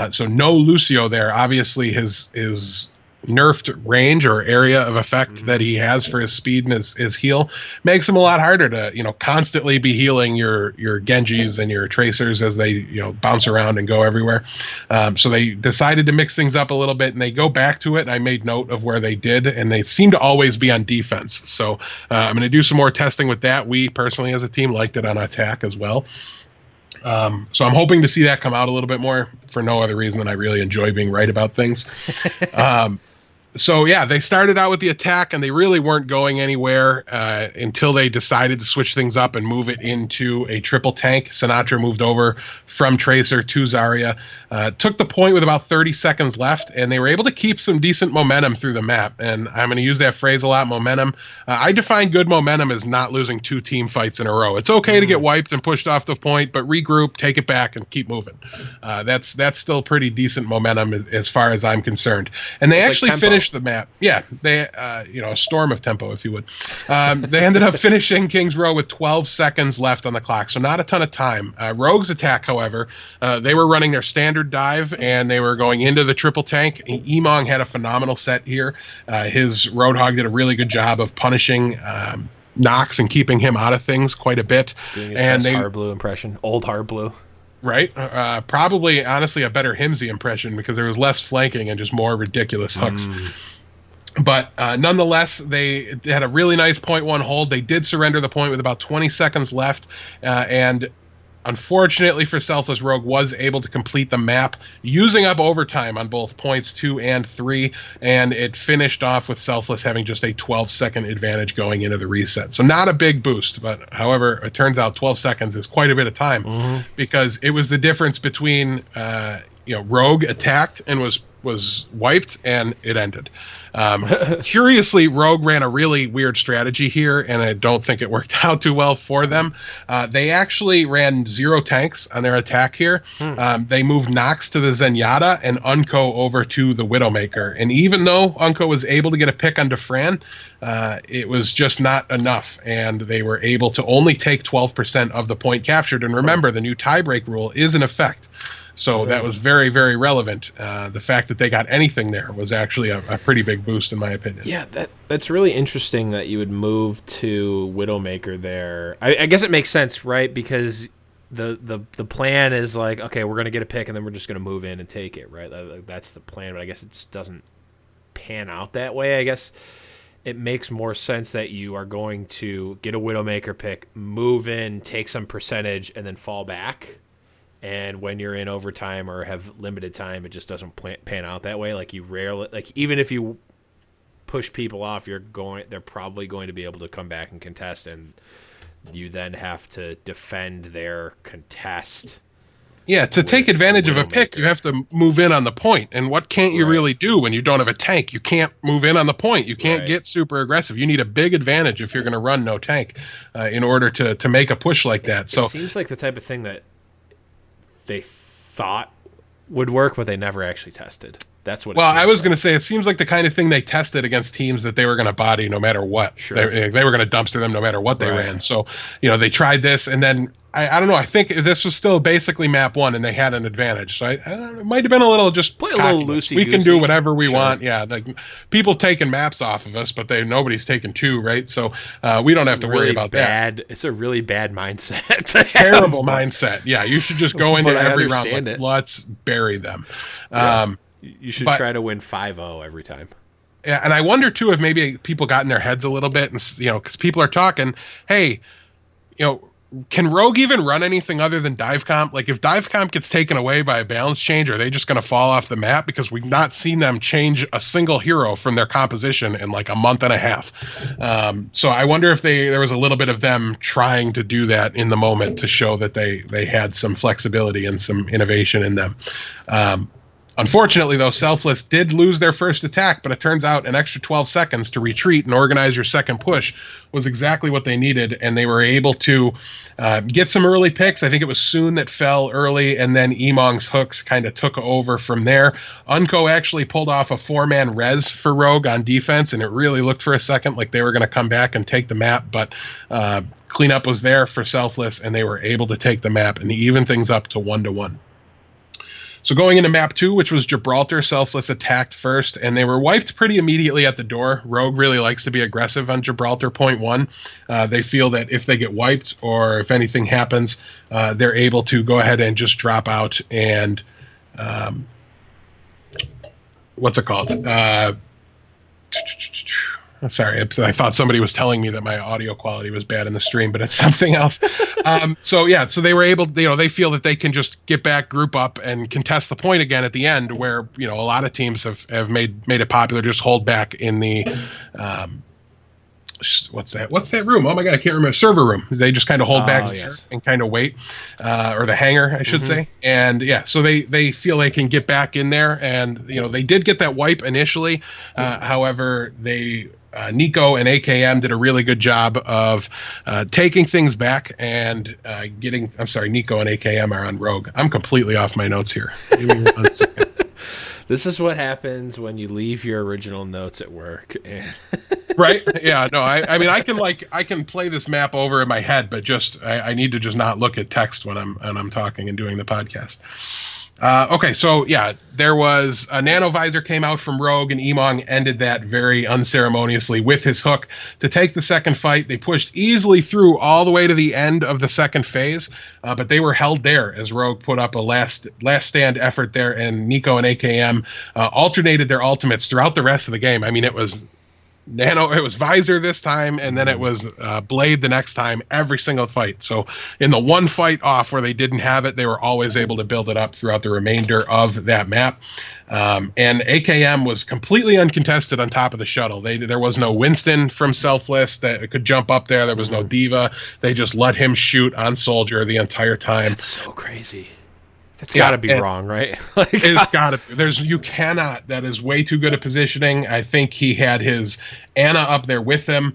So no Lucio there. Obviously his nerfed range or area of effect that he has for his speed and his heal makes him a lot harder to, constantly be healing your Genjis and your tracers as they, bounce around and go everywhere. So they decided to mix things up a little bit, and they go back to it. And I made note of where they did, and they seem to always be on defense. So I'm going to do some more testing with that. We personally as a team liked it on attack as well. So I'm hoping to see that come out a little bit more for no other reason than I really enjoy being right about things. So yeah, they started out with the attack, and they really weren't going anywhere until they decided to switch things up and move it into a triple tank. Sinatra moved over from Tracer to Zarya, took the point with about 30 seconds left, and they were able to keep some decent momentum through the map. And I'm going to use that phrase a lot, momentum. I define good momentum as not losing 2 team fights in a row. It's okay to get wiped and pushed off the point, but regroup, take it back, and keep moving. That's still pretty decent momentum as far as I'm concerned. And they actually finished the map. Yeah, they, a storm of tempo, if you would. They ended up finishing King's Row with 12 seconds left on the clock, so not a ton of time. Rogue's attack, however, they were running their standard dive, and they were going into the triple tank. Emong had a phenomenal set here. His Roadhog did a really good job of punishing Nox and keeping him out of things quite a bit. Doing his best Hard Blue impression. Old Hard Blue. Right. Probably, honestly, a better Himsy impression because there was less flanking and just more ridiculous hooks. But nonetheless, they had a really nice 0.1 hold. They did surrender the point with about 20 seconds left. And unfortunately for Selfless, Rogue was able to complete the map using up overtime on both points 2 and 3. And it finished off with Selfless having just a 12-second advantage going into the reset. So not a big boost, but however, it turns out 12 seconds is quite a bit of time because it was the difference between, Rogue attacked and was wiped and it ended. Curiously, Rogue ran a really weird strategy here, and I don't think it worked out too well for them. They actually ran 0 tanks on their attack here. They moved Nox to the Zenyatta and Unko over to the Widowmaker. And even though Unko was able to get a pick on Defran, it was just not enough, and they were able to only take 12% of the point captured. And remember, the new tiebreak rule is in effect. So that was very, very relevant. The fact that they got anything there was actually a pretty big boost, in my opinion. Yeah, that's really interesting that you would move to Widowmaker there. I guess it makes sense, right? Because the plan is like, okay, we're going to get a pick, and then we're just going to move in and take it, right? That's the plan, but I guess it just doesn't pan out that way. I guess it makes more sense that you are going to get a Widowmaker pick, move in, take some percentage, and then fall back. And when you're in overtime or have limited time, it just doesn't pan out that way. Like, you rarely, like, even if you push people off, they're probably going to be able to come back and contest, and you then have to defend their contest. Yeah, to take advantage of a pick, you have to move in on the point. And what can't you really do when you don't have a tank? You can't move in on the point. You can't get super aggressive. You need a big advantage if you're going to run no tank in order to make a push like that. So it seems like the type of thing that they thought would work, but they never actually tested. That's what. Well, I was going to say, it seems like the kind of thing they tested against teams that they were going to body no matter what. Sure. They were going to dumpster them no matter what they ran. So, they tried this, and then I don't know. I think this was still basically map 1, and they had an advantage. So I don't know, it might have been a little just play a little loosey-goosey. We can do whatever we want. Yeah, like people taking maps off of us, but nobody's taking 2, right? So we don't have to worry about that. It's a really bad mindset. Terrible mindset. Yeah, you should just go into every round. Like, let's bury them. Yeah. You should try to win 5-0 every time. Yeah, and I wonder too if maybe people got in their heads a little bit, and because people are talking, hey, can Rogue even run anything other than dive comp? Like, if dive comp gets taken away by a balance change, are they just going to fall off the map? Because we've not seen them change a single hero from their composition in like a month and a half. So I wonder if there was a little bit of them trying to do that in the moment to show that they had some flexibility and some innovation in them. Unfortunately, though, Selfless did lose their first attack, but it turns out an extra 12 seconds to retreat and organize your second push was exactly what they needed, and they were able to get some early picks. I think it was Soon that fell early, and then Emong's hooks kind of took over from there. Unco actually pulled off a 4-man res for Rogue on defense, and it really looked for a second like they were going to come back and take the map, but cleanup was there for Selfless, and they were able to take the map and even things up to 1-1. So going into map 2, which was Gibraltar, Selfless attacked first, and they were wiped pretty immediately at the door. Rogue really likes to be aggressive on Gibraltar point 1. They feel that if they get wiped or if anything happens, they're able to go ahead and just drop out and what's it called? Sorry, I thought somebody was telling me that my audio quality was bad in the stream, but it's something else. So they were able, they feel that they can just get back, group up, and contest the point again at the end, where a lot of teams have made it popular to just hold back in the what's that room? Oh my god, I can't remember. Server room. They just kind of hold back and kind of wait, or the hangar, I should say. And so they feel they can get back in there, and they did get that wipe initially. However, Nico and AKM did a really good job of taking things back and getting. I'm sorry, Nico and AKM are on Rogue. I'm completely off my notes here. Give me 1 second. This is what happens when you leave your original notes at work. Right? Yeah. No. I mean, I can play this map over in my head, but I need to just not look at text when I'm talking and doing the podcast. Okay, so there was a nanovisor came out from Rogue, and Emong ended that very unceremoniously with his hook to take the second fight. They pushed easily through all the way to the end of the second phase, but they were held there as Rogue put up a last stand effort there, and Nico and AKM alternated their ultimates throughout the rest of the game. I mean, it was Visor this time, and then it was Blade the next time, every single fight. So in the one fight off where they didn't have it, they were always able to build it up throughout the remainder of that map. And AKM was completely uncontested on top of the shuttle. There was no Winston from Selfless that could jump up there. There was no Diva. They just let him shoot on Soldier the entire time. That's so crazy. That's got to be wrong, right? It's got to. You cannot. That is way too good a positioning. I think he had his Anna up there with him.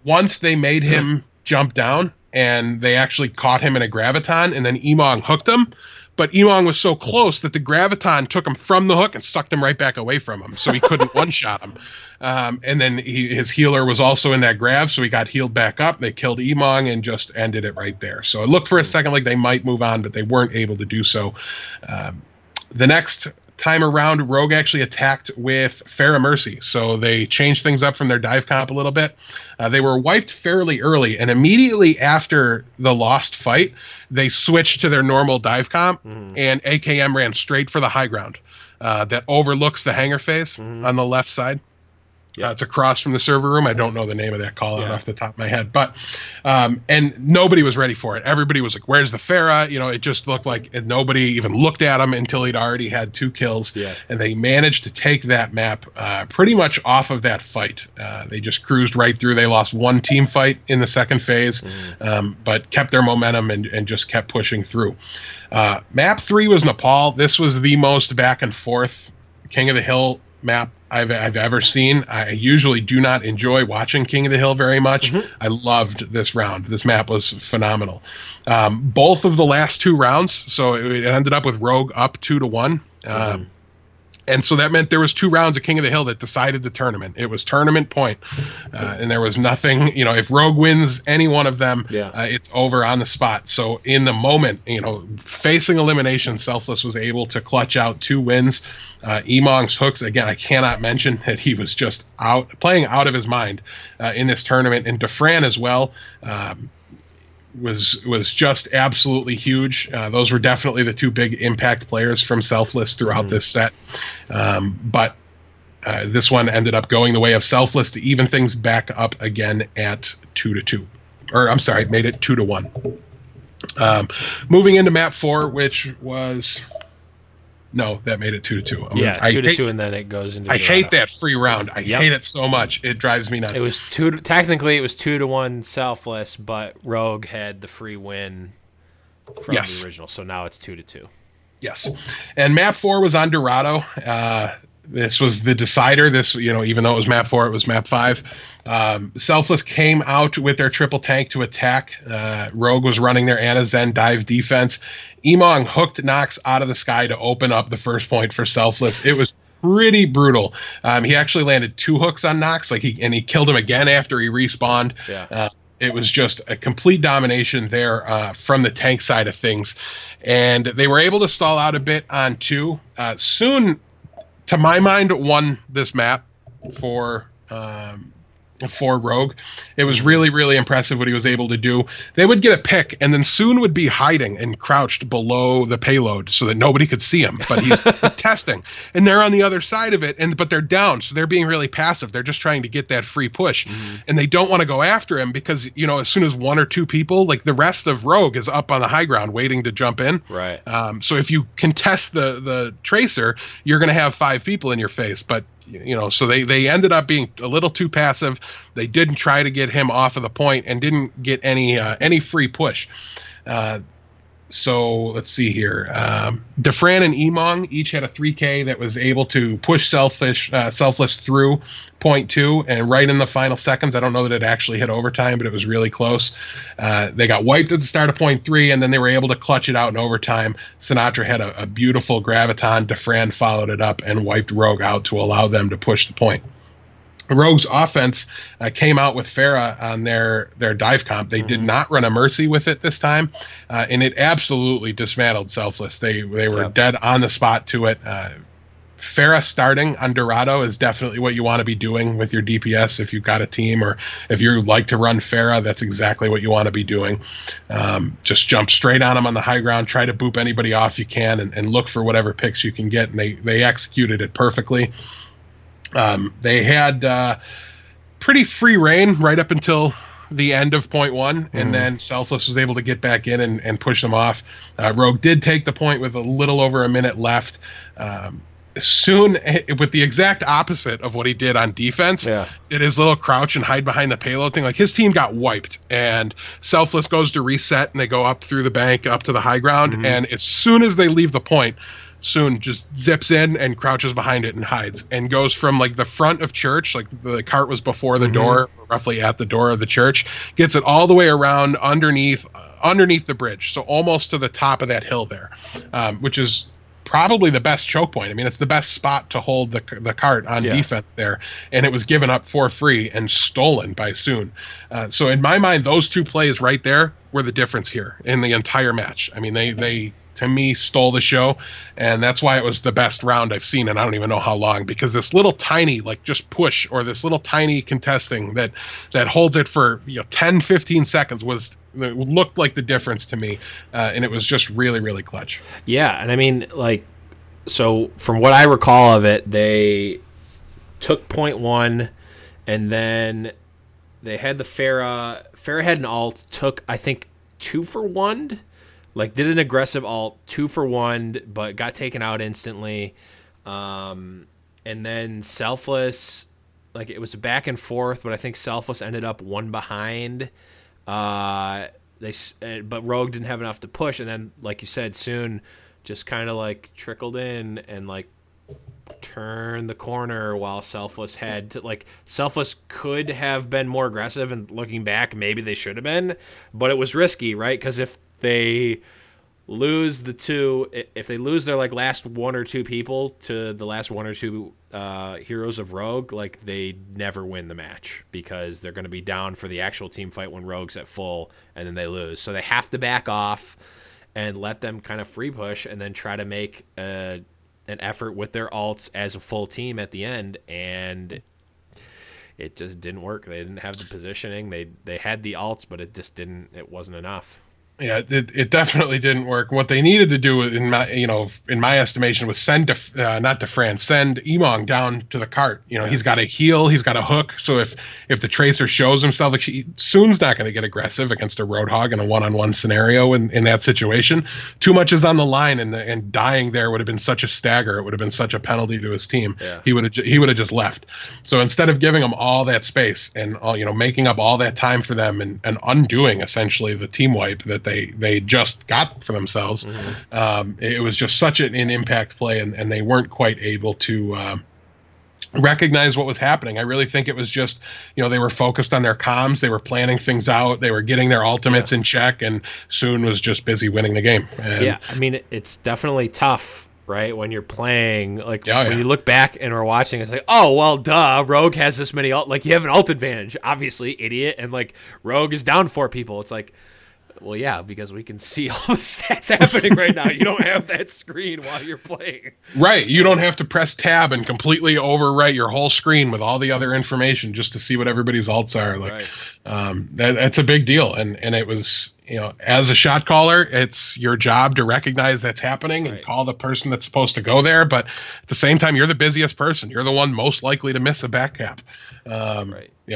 Once they made him jump down, and they actually caught him in a graviton, and then Emong hooked him. But Emong was so close that the graviton took him from the hook and sucked him right back away from him, so he couldn't one-shot him. And then his healer was also in that grav, so he got healed back up. They killed Emong and just ended it right there. So it looked for a second like they might move on, but they weren't able to do so. The next time around, Rogue actually attacked with Farrah Mercy, so they changed things up from their dive comp a little bit. They were wiped fairly early, and immediately after the lost fight, they switched to their normal dive comp, and AKM ran straight for the high ground that overlooks the hangar phase on the left side. It's across from the server room. I don't know the name of that call out off the top of my head, but and nobody was ready for it. Everybody was like, "Where's the Farah?" It just looked like nobody even looked at him until he'd already had 2 kills. And they managed to take that map pretty much off of that fight. They just cruised right through. They lost 1 team fight in the second phase, but kept their momentum and just kept pushing through. Map 3 was Nepal. This was the most back and forth King of the Hill map I've ever seen. I usually do not enjoy watching King of the Hill very much. I loved this round. This map was phenomenal. Both of the last 2 rounds, so it ended up with Rogue up 2-1. And so that meant there was 2 rounds of King of the Hill that decided the tournament. It was tournament point. And there was nothing, if Rogue wins any one of them, it's over on the spot. So in the moment, facing elimination, Selfless was able to clutch out 2 wins. Emong's hooks, again, I cannot mention that he was just playing out of his mind in this tournament. And DeFran as well. Was just absolutely huge. Those were definitely the 2 big impact players from Selfless throughout this set. But this one ended up going the way of Selfless to even things back up again at 2-2. Or I'm sorry, made it 2-1. Moving into map 4, which was... No, that made it 2-2. 2-2, and then it goes into. I hate that free round. I hate it so much. It drives me nuts. It was technically it was 2-1 Selfless, but Rogue had the free win from the original. So now it's 2-2. Yes. And map 4 was on Dorado. This was the decider. This, even though it was map 4, it was map 5. Selfless came out with their triple tank to attack. Rogue was running their Ana Zen dive defense. Emong hooked Nox out of the sky to open up the first point for Selfless. It was pretty brutal. He actually landed 2 hooks on Nox, he killed him again after he respawned. Yeah. It was just a complete domination there from the tank side of things. And they were able to stall out a bit on 2. Soon, to my mind, won this map for Rogue. It was really, really impressive what he was able to do. They would get a pick, and then Soon would be hiding and crouched below the payload so that nobody could see him. But he's testing, and they're on the other side of it, but they're down, so they're being really passive. They're just trying to get that free push, and they don't want to go after him because, as soon as 1 or 2 people, like the rest of Rogue is up on the high ground waiting to jump in. Right. So if you contest the tracer, you're going to have 5 people in your face, but so they ended up being a little too passive. They didn't try to get him off of the point and didn't get any free push. So let's see here. DeFran and Emong each had a 3K that was able to push Selfless through point 2, and right in the final seconds, I don't know that it actually hit overtime, but it was really close. They got wiped at the start of point 3, and then they were able to clutch it out in overtime. Sinatra had a beautiful graviton. DeFran followed it up and wiped Rogue out to allow them to push the point. Rogue's offense came out with Farah on their dive comp. They did not run a Mercy with it this time, and it absolutely dismantled Selfless. They were dead on the spot to it. Farah starting on Dorado is definitely what you want to be doing with your DPS if you've got a team, or if you like to run Farah, that's exactly what you want to be doing. Just jump straight on them on the high ground, try to boop anybody off you can, and look for whatever picks you can get, and they executed it perfectly. They had pretty free reign right up until the end of point 1, and then Selfless was able to get back in and push them off. Rogue did take the point with a little over a minute left. Soon, with the exact opposite of what he did on defense, did his little crouch and hide behind the payload thing. Like, his team got wiped, and Selfless goes to reset, and they go up through the bank up to the high ground, and as soon as they leave the point, Soon just zips in and crouches behind it and hides, and goes from like the front of church, like the cart was before the door, roughly at the door of the church, gets it all the way around underneath the bridge, so almost to the top of that hill there, which is probably the best choke point. I mean, it's the best spot to hold the cart on defense there, and it was given up for free and stolen by Soon. So in my mind, those 2 plays right there were the difference here in the entire match. I mean, they to me stole the show, and that's why it was the best round I've seen, and I don't even know how long, because this little tiny just push, or this little tiny contesting that holds it for 10-15 seconds looked like the difference to me, and it was just really, really clutch. Yeah, and I mean, so from what I recall of it, they took point 1, and then they had the Farah had an alt, took I think 2 for 1. Did an aggressive ult, 2 for 1, but got taken out instantly. And then Selfless, it was a back and forth, but I think Selfless ended up 1 behind. But Rogue didn't have enough to push, and then, like you said, Soon just kind of trickled in and turned the corner, while Selfless had to, Selfless could have been more aggressive, and looking back, maybe they should have been, but it was risky, right? Because if they lose if they lose their last 1 or 2 people to the last 1 or 2 heroes of Rogue, they never win the match, because they're going to be down for the actual team fight when Rogue's at full, and then they lose. So they have to back off and let them kind of free push, and then try to make an effort with their alts as a full team at the end, and it just didn't work. They didn't have the positioning. They had the alts, but it wasn't enough. Yeah, it definitely didn't work. What they needed to do, in my estimation, was send Emong down to the cart. He's got a heal, he's got a hook. So if the tracer shows himself, Soon's not going to get aggressive against a Roadhog in a one-on-one scenario in that situation. Too much is on the line, and dying there would have been such a stagger. It would have been such a penalty to his team. Yeah. He would have just left. So instead of giving them all that space and making up all that time for them and undoing essentially the team wipe that they just got for themselves. It was just such an impact play, and they weren't quite able to recognize what was happening. I really think it was just, they were focused on their comms. They were planning things out. They were getting their ultimates in check, and Soon was just busy winning the game. And I mean, it's definitely tough, right? When you're playing, like when you look back and we're watching, it's like, oh, well, duh, Rogue has this many ult. Like, you have an ult advantage, obviously, idiot. And like, Rogue is down 4 people. It's like, well, yeah, because we can see all the stats happening right now. You don't have that screen while you're playing. Right. You don't have to press tab and completely overwrite your whole screen with all the other information just to see what everybody's ults are. Like, that's a big deal. And it was, as a shot caller, it's your job to recognize that's happening and call the person that's supposed to go there. But at the same time, you're the busiest person. You're the one most likely to miss a back cap.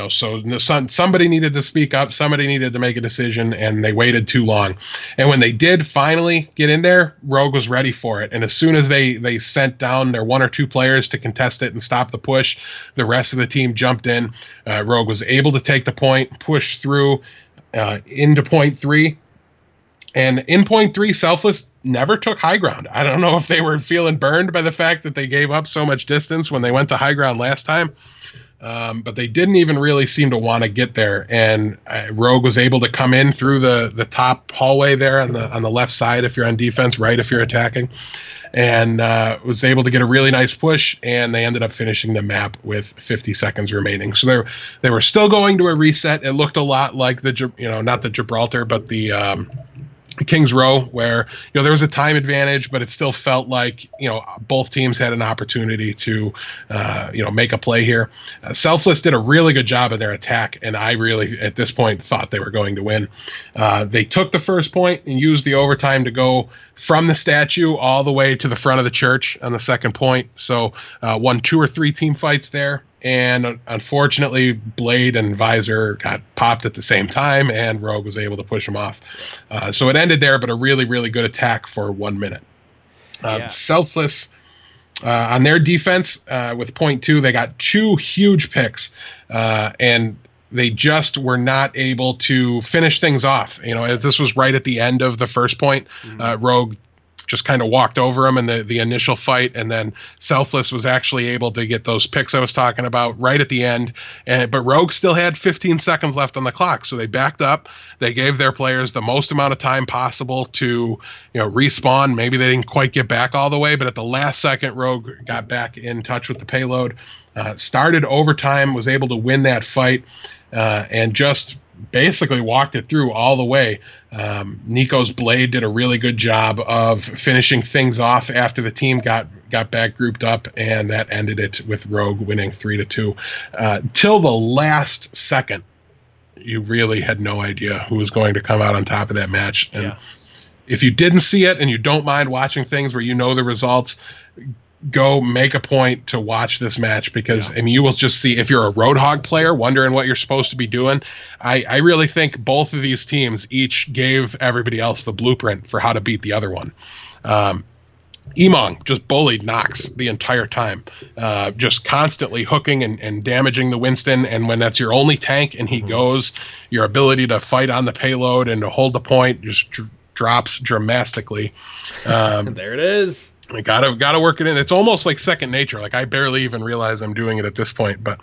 So somebody needed to speak up. Somebody needed to make a decision, and they waited too long. And when they did finally get in there, Rogue was ready for it. And as soon as they sent down their 1 or 2 players to contest it and stop the push, the rest of the team jumped in. Rogue was able to take the point, push through into point 3. And in point 3, Selfless never took high ground. I don't know if they were feeling burned by the fact that they gave up so much distance when they went to high ground last time. But they didn't even really seem to want to get there. And Rogue was able to come in through the top hallway there on the left side if you're on defense, right if you're attacking, and was able to get a really nice push. And they ended up finishing the map with 50 seconds remaining. So they were still going to a reset. It looked a lot like not the Gibraltar, but the Kings Row, where there was a time advantage, but it still felt like both teams had an opportunity to make a play here. Selfless did a really good job of their attack, and I really at this point thought they were going to win. They took the first point and used the overtime to go from the statue all the way to the front of the church on the second point. So won 2 or 3 team fights there. And unfortunately, Blade and Visor got popped at the same time, and Rogue was able to push them off. So it ended there, but a really, really good attack for 1 minute. Selfless, on their defense, with point 2, they got 2 huge picks, and they just were not able to finish things off. As this was right at the end of the first point, Rogue just kind of walked over him in the initial fight, and then Selfless was actually able to get those picks I was talking about right at the end. But Rogue still had 15 seconds left on the clock, so they backed up. They gave their players the most amount of time possible to respawn. Maybe they didn't quite get back all the way, but at the last second, Rogue got back in touch with the payload, started overtime, was able to win that fight, and just basically walked it through all the way. Nico's Blade did a really good job of finishing things off after the team got back grouped up, and that ended it with Rogue winning 3-2. Till the last second, you really had no idea who was going to come out on top of that match. And if you didn't see it and you don't mind watching things where the results, go make a point to watch this match, because you will just see, if you're a Roadhog player wondering what you're supposed to be doing, I really think both of these teams each gave everybody else the blueprint for how to beat the other one. Emong just bullied Nox the entire time, just constantly hooking and damaging the Winston. And when that's your only tank and he goes, your ability to fight on the payload and to hold the point just drops dramatically. There it is. I gotta work it in. It's almost like second nature. Like, I barely even realize I'm doing it at this point. But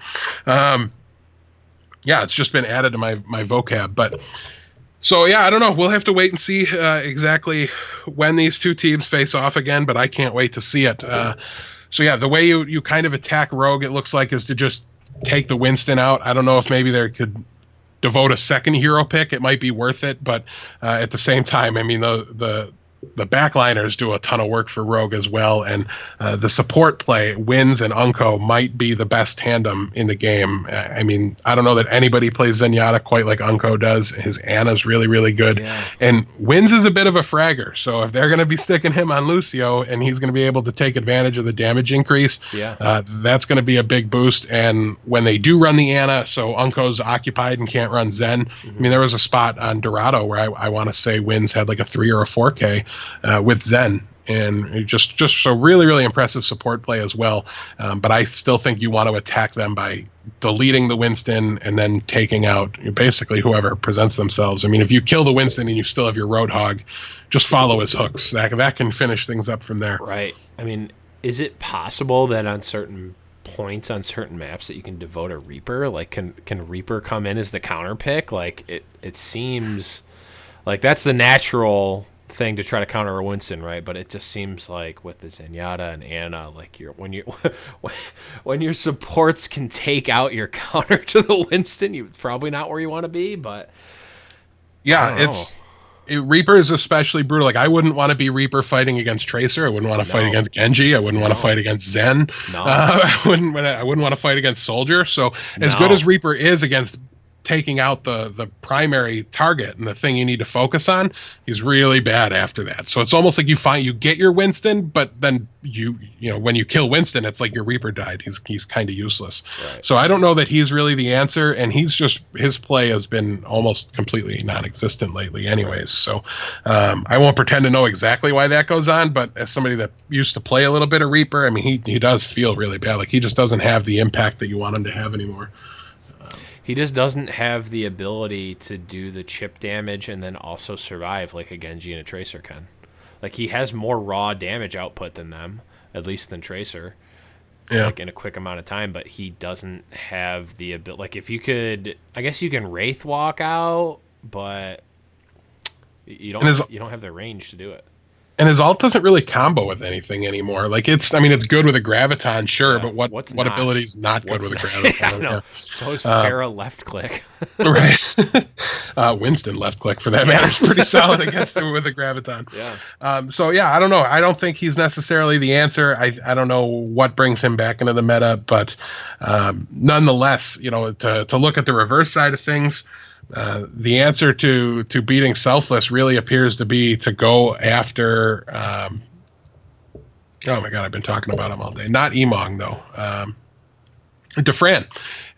it's just been added to my vocab. But so I don't know. We'll have to wait and see exactly when these two teams face off again. But I can't wait to see it. The way you kind of attack Rogue, it looks like, is to just take the Winston out. I don't know if maybe they could devote a second hero pick. It might be worth it. But at the same time, the backliners do a ton of work for Rogue as well, and the support play, Wins and Unco, might be the best tandem in the game. I don't know that anybody plays Zenyatta quite like Unco does. His Ana's really, really good. And Wins is a bit of a fragger, so if they're going to be sticking him on Lucio and he's going to be able to take advantage of the damage increase, that's going to be a big boost. And when they do run the Ana, so Unco's occupied and can't run Zen, there was a spot on Dorado where I want to say Wins had like a 3 or a 4K with Zen, and just so really, really impressive support play as well. But I still think you want to attack them by deleting the Winston and then taking out basically whoever presents themselves. I mean, if you kill the Winston and you still have your Roadhog, just follow his hooks. That can finish things up from there. Right. I mean, is it possible that on certain points on certain maps that you can devote a Reaper? Like, can Reaper come in as the counter pick? Like, it seems like that's the natural thing to try to counter a Winston, right? But it just seems like with the Zenyatta and Anna, like when your supports can take out your counter to the Winston, you're probably not where you want to be. But yeah, Reaper is especially brutal. Like, I wouldn't want to be Reaper fighting against Tracer. I wouldn't want to fight against Genji. I wouldn't want to fight against Zen. No. I wouldn't want to fight against Soldier. So as good as Reaper is against taking out the primary target and the thing you need to focus on, he's really bad after that. So it's almost like you get your Winston, but then you know when you kill Winston, it's like your Reaper died. He's kind of useless. Right. So I don't know that he's really the answer, and his play has been almost completely non-existent lately anyways. Right. So I won't pretend to know exactly why that goes on, but as somebody that used to play a little bit of Reaper, I mean, he does feel really bad. Like, he just doesn't have the impact that you want him to have anymore. He just doesn't have the ability to do the chip damage and then also survive like a Genji and a Tracer can. Like, he has more raw damage output than them, at least than Tracer, like in a quick amount of time, but he doesn't have the ability. Like, if you could, I guess you can Wraith Walk out, but you don't have the range to do it. And his ult doesn't really combo with anything anymore. Like, it's good with a Graviton, sure, but what ability is not good with a Graviton? Yeah. So is Pharah left click. Right. Winston left click, for that matter, is pretty solid against him with a Graviton. Yeah. So yeah, I don't know. I don't think he's necessarily the answer. I don't know what brings him back into the meta, but nonetheless, to look at the reverse side of things, the answer to beating Selfless really appears to be to go after oh my god, I've been talking about him all day. Not Emong though. Dafran.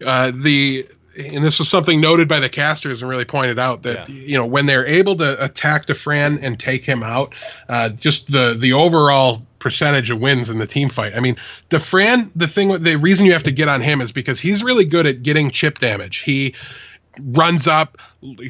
And this was something noted by the casters and really pointed out that when they're able to attack Dafran and take him out, just the overall percentage of wins in the team fight. I mean, Dafran, the reason you have to get on him is because he's really good at getting chip damage. He runs up,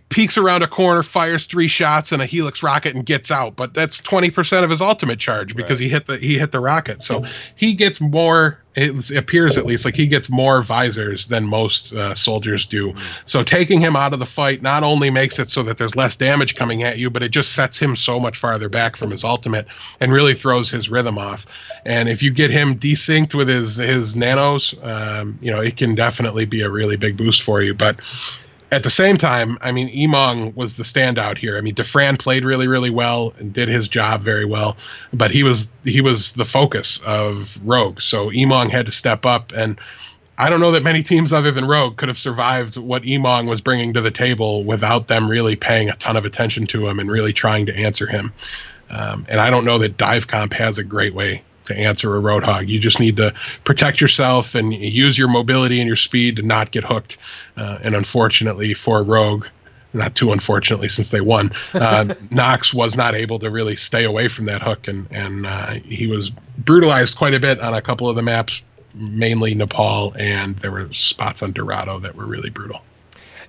peeks around a corner, fires 3 shots and a Helix rocket and gets out. But that's 20% of his ultimate charge because he hit the rocket. So he gets more. It appears at least like he gets more visors than most soldiers do. So taking him out of the fight not only makes it so that there's less damage coming at you, but it just sets him so much farther back from his ultimate and really throws his rhythm off. And if you get him desynced with his nanos, it can definitely be a really big boost for you. But at the same time, I mean, Emong was the standout here. I mean, Dafran played really, really well and did his job very well, but he was the focus of Rogue. So Emong had to step up, and I don't know that many teams other than Rogue could have survived what Emong was bringing to the table without them really paying a ton of attention to him and really trying to answer him. And I don't know that Dive Comp has a great way to answer a Roadhog. You just need to protect yourself and use your mobility and your speed to not get hooked. And unfortunately for Rogue, not too unfortunately since they won, Nox was not able to really stay away from that hook, and he was brutalized quite a bit on a couple of the maps, mainly Nepal, and there were spots on Dorado that were really brutal.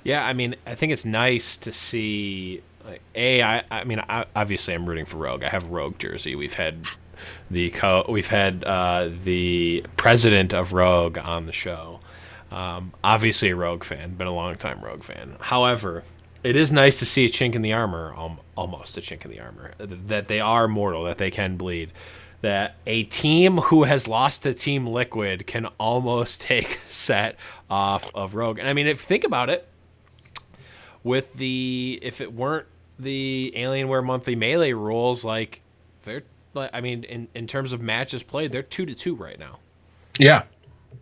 Yeah, I mean, I think it's nice to see. I mean, obviously I'm rooting for Rogue. I have a Rogue jersey. We've had the president of Rogue on the show. Obviously a Rogue fan, been a long time Rogue fan. However, it is nice to see a chink in the armor, almost a chink in the armor, that they are mortal, that they can bleed, that a team who has lost to Team Liquid can almost take a set off of Rogue. And I mean, if you think about it, if it weren't the Alienware Monthly Melee rules, in terms of matches played, they're 2-2 right now. Yeah.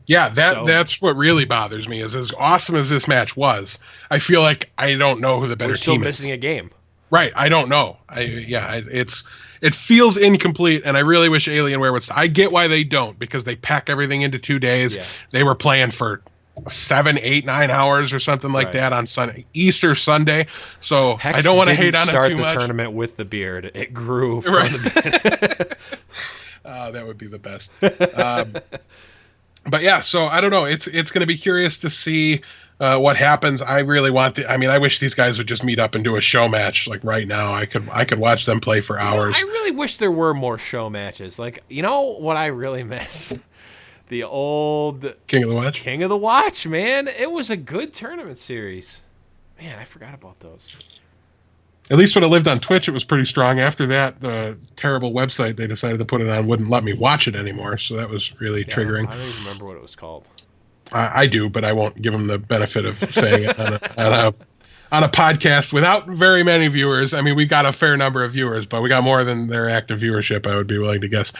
That's what really bothers me is as awesome as this match was, I feel like I don't know who the better team is. We're still missing a game. Right, I don't know. It feels incomplete, and I really wish Alienware would. I get why they don't, because they pack everything into 2 days. Yeah. They were playing for 7, 8, 9 hours or something like Right. that on Sunday, Easter Sunday. So Hex I don't want to hate didn't on it start too the much. tournament with the beard. It grew from Right. the That would be the best. But yeah, so I don't know. It's going to be curious to see what happens. I really want I wish these guys would just meet up and do a show match like right now. I could watch them play for hours. I really wish there were more show matches. Like, you know what I really miss? The old King of the Watch. King of the Watch, man. It was a good tournament series. Man, I forgot about those. At least when it lived on Twitch, it was pretty strong. After that, the terrible website they decided to put it on wouldn't let me watch it anymore. So that was really triggering. I don't even remember what it was called. I do, but I won't give them the benefit of saying it on a podcast without very many viewers. I mean, we got a fair number of viewers, but we got more than their active viewership, I would be willing to guess.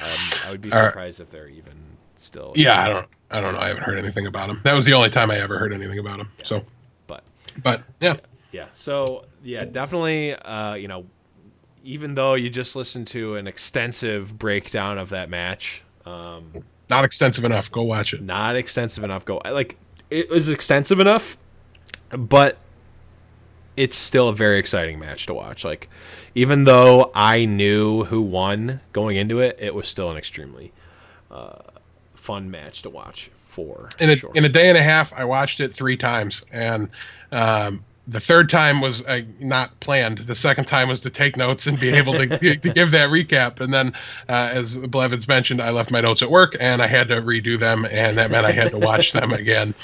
I would be surprised if they're even still. Yeah, I don't know. I haven't heard anything about them. That was the only time I ever heard anything about them. Yeah. So, but yeah. Yeah. So yeah, definitely. Even though you just listened to an extensive breakdown of that match, not extensive enough. Go watch it. Not extensive enough. It was extensive enough, but it's still a very exciting match to watch. Like, even though I knew who won going into it, it was still an extremely fun match to watch for sure. In a day and a half, I watched it 3 times, and the third time was not planned. The second time was to take notes and be able to give that recap. And then, as Blevins mentioned, I left my notes at work and I had to redo them, and that meant I had to watch them again.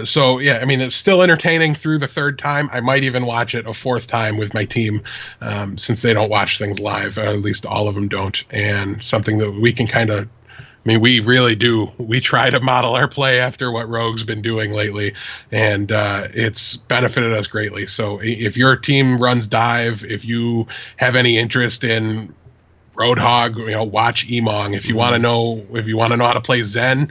So, yeah, I mean, it's still entertaining through the third time. I might even watch it a 4th time with my team, since they don't watch things live. At least all of them don't. And something that we can kind of, we really do. We try to model our play after what Rogue's been doing lately, and it's benefited us greatly. So if your team runs dive, if you have any interest in Roadhog, watch Emong. If you want to know, how to play Zen,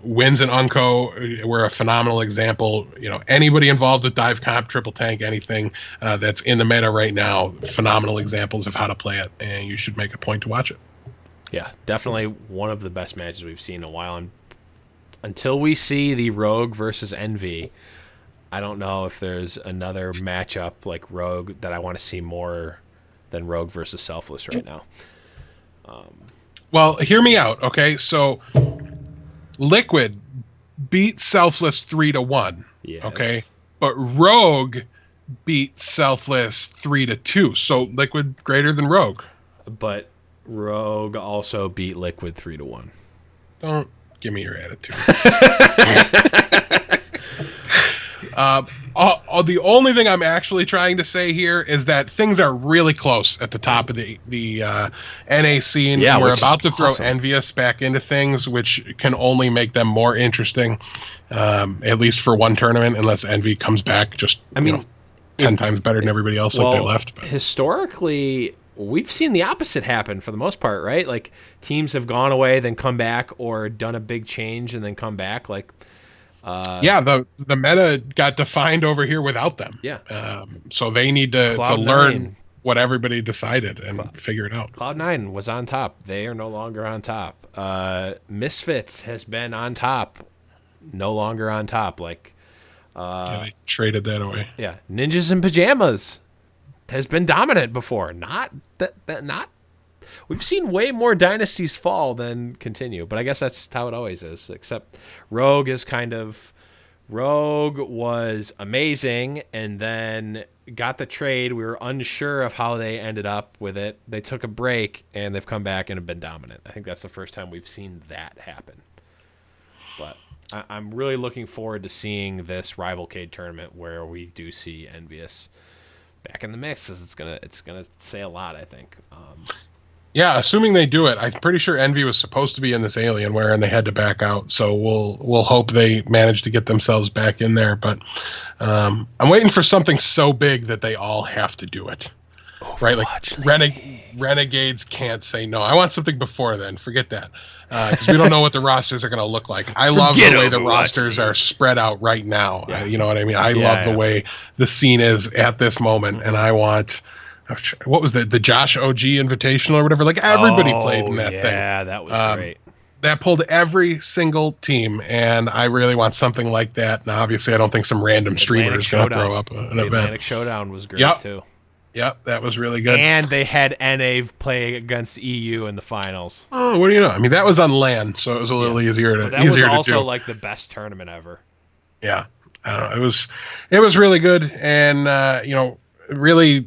Wins and Unco were a phenomenal example. Anybody involved with dive comp, triple tank, anything that's in the meta right now, phenomenal examples of how to play it, and you should make a point to watch it. Yeah, definitely one of the best matches we've seen in a while. And until we see the Rogue versus Envy, I don't know if there's another matchup like Rogue that I want to see more than Rogue versus Selfless right now. Well, hear me out, okay? So, Liquid beat Selfless 3-1, Yes. okay? But Rogue beat Selfless 3-2. So, Liquid greater than Rogue. But Rogue also beat Liquid 3-1. Don't give me your attitude. The only thing I'm actually trying to say here is that things are really close at the top of the NA scene. Yeah, we're about to throw awesome. Envious back into things, which can only make them more interesting, at least for one tournament, unless Envy comes back just 10 times better than everybody else like they left. But Historically, we've seen the opposite happen for the most part, right? Like, teams have gone away, then come back, or done a big change and then come back. Like, the meta got defined over here without them. Yeah. So they need to learn what everybody decided and figure it out. Cloud9 was on top. They are no longer on top. Misfits has been on top, no longer on top. Like, they traded that away. Yeah, Ninjas in Pajamas has been dominant before. Not. We've seen way more dynasties fall than continue, but I guess that's how it always is. Except Rogue was amazing, and then got the trade. We were unsure of how they ended up with it. They took a break, and they've come back and have been dominant. I think that's the first time we've seen that happen. But I'm really looking forward to seeing this Rivalcade tournament where we do see Envious back in the mix, because it's gonna say a lot, I think. Yeah, assuming they do it, I'm pretty sure Envy was supposed to be in this Alienware and they had to back out. So we'll hope they manage to get themselves back in there. But I'm waiting for something so big that they all have to do it. Right? Like Renegades can't say no. I want something before then. Forget that. Because we don't know what the rosters are going to look like. I love the way the rosters are spread out right now. Yeah. You know what I mean? I love the way the scene is at this moment, and I want... What was the Josh OG Invitational or whatever? Like, everybody played in that thing. Yeah, that was great. that pulled every single team, and I really want something like that. Now, obviously, I don't think some random streamer is going to throw up an event. Atlantic Showdown was great, too. Yep, that was really good. And they had NA play against EU in the finals. Oh, what do you know? I mean, that was on LAN, so it was a little easier to that easier was also to do. like the best tournament ever. Yeah, I don't know. It was really good, and really,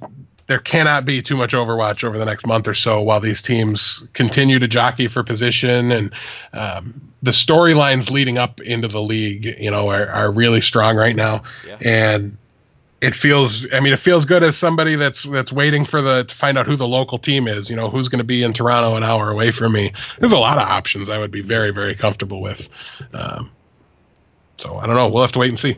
there cannot be too much Overwatch over the next month or so while these teams continue to jockey for position, and the storylines leading up into the league, are really strong right now, and it feels good as somebody that's waiting to find out who the local team is, who's going to be in Toronto an hour away from me. There's a lot of options I would be very, very comfortable with. So I don't know. We'll have to wait and see.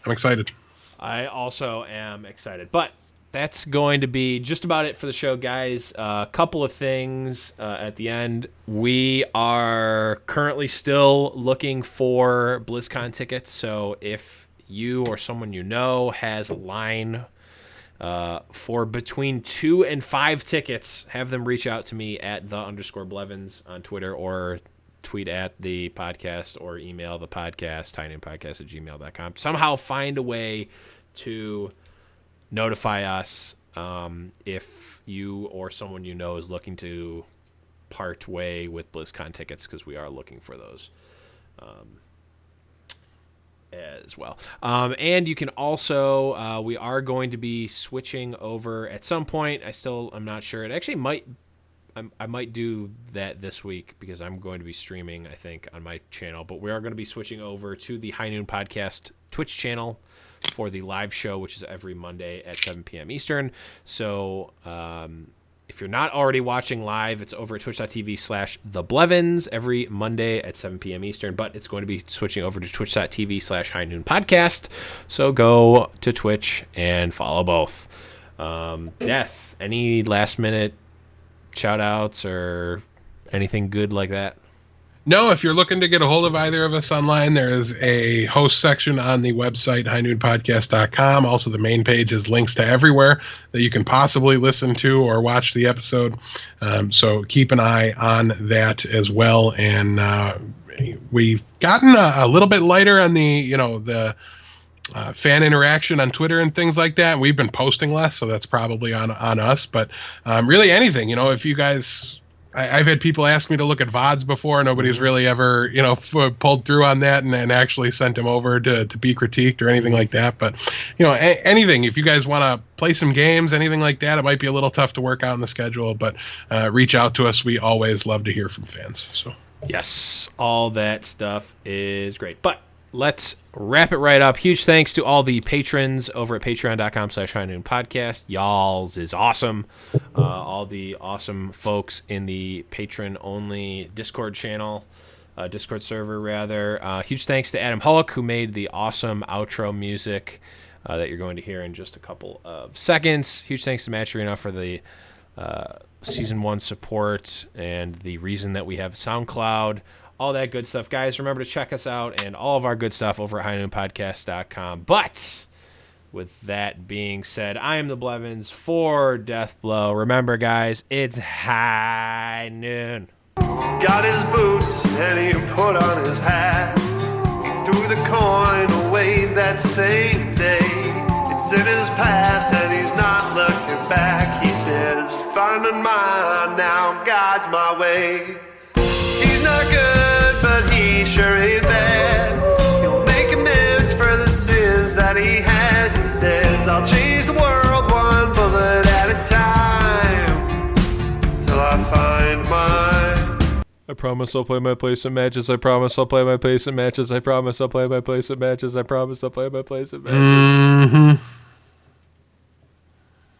I'm excited. I also am excited, but that's going to be just about it for the show, guys. A couple of things at the end. We are currently still looking for BlizzCon tickets, so if you or someone you know has a line for between 2 and 5 tickets, have them reach out to me at _Blevins on Twitter, or tweet at the podcast, or email the podcast, tinypodcast@gmail.com. Somehow find a way to notify us if you or someone you know is looking to part way with BlizzCon tickets, because we are looking for those as well. And you can also, we are going to be switching over at some point. I'm not sure. It actually I might do that this week, because I'm going to be streaming, I think, on my channel. But we are going to be switching over to the High Noon Podcast Twitch channel for the live show, which is every Monday at 7 p.m. Eastern. So if you're not already watching live, it's over at twitch.tv/theblevins every Monday at 7 p.m. Eastern. But it's going to be switching over to twitch.tv/High Noon Podcast. So go to Twitch and follow both. Death, any last minute shout outs or anything good like that? No, if you're looking to get a hold of either of us online, there is a host section on the website, highnoonpodcast.com. Also, the main page is links to everywhere that you can possibly listen to or watch the episode. So keep an eye on that as well. And we've gotten a little bit lighter on the fan interaction on Twitter and things like that. We've been posting less, so that's probably on us. But really anything, if you guys... I've had people ask me to look at VODs before. Nobody's really ever, pulled through on that and actually sent them over to be critiqued or anything like that. But, anything, if you guys want to play some games, anything like that, it might be a little tough to work out in the schedule, but reach out to us. We always love to hear from fans. So yes, all that stuff is great. But let's wrap it right up. Huge thanks to all the patrons over at patreon.com/highnoonpodcast. Y'all's is awesome. All the awesome folks in the patron-only Discord channel, Discord server, rather. Huge thanks to Adam Hullock, who made the awesome outro music that you're going to hear in just a couple of seconds. Huge thanks to Matt Arena for the Season 1 support and the reason that we have SoundCloud. All that good stuff. Guys, remember to check us out and all of our good stuff over at highnoonpodcast.com. But with that being said, I am the Blevins for Deathblow. Remember, guys, it's high noon. Got his boots and he put on his hat. He threw the coin away that same day. It's in his past and he's not looking back. He says, finding mine now, God's my way. He's not good, but he sure ain't bad. He'll make amends for the sins that he has. He says, I'll change the world one bullet at a time till I find mine. I promise I'll play my place in matches. I promise I'll play my place in matches. I promise I'll play my place in matches. I promise I'll play my place in matches. Mm-hmm.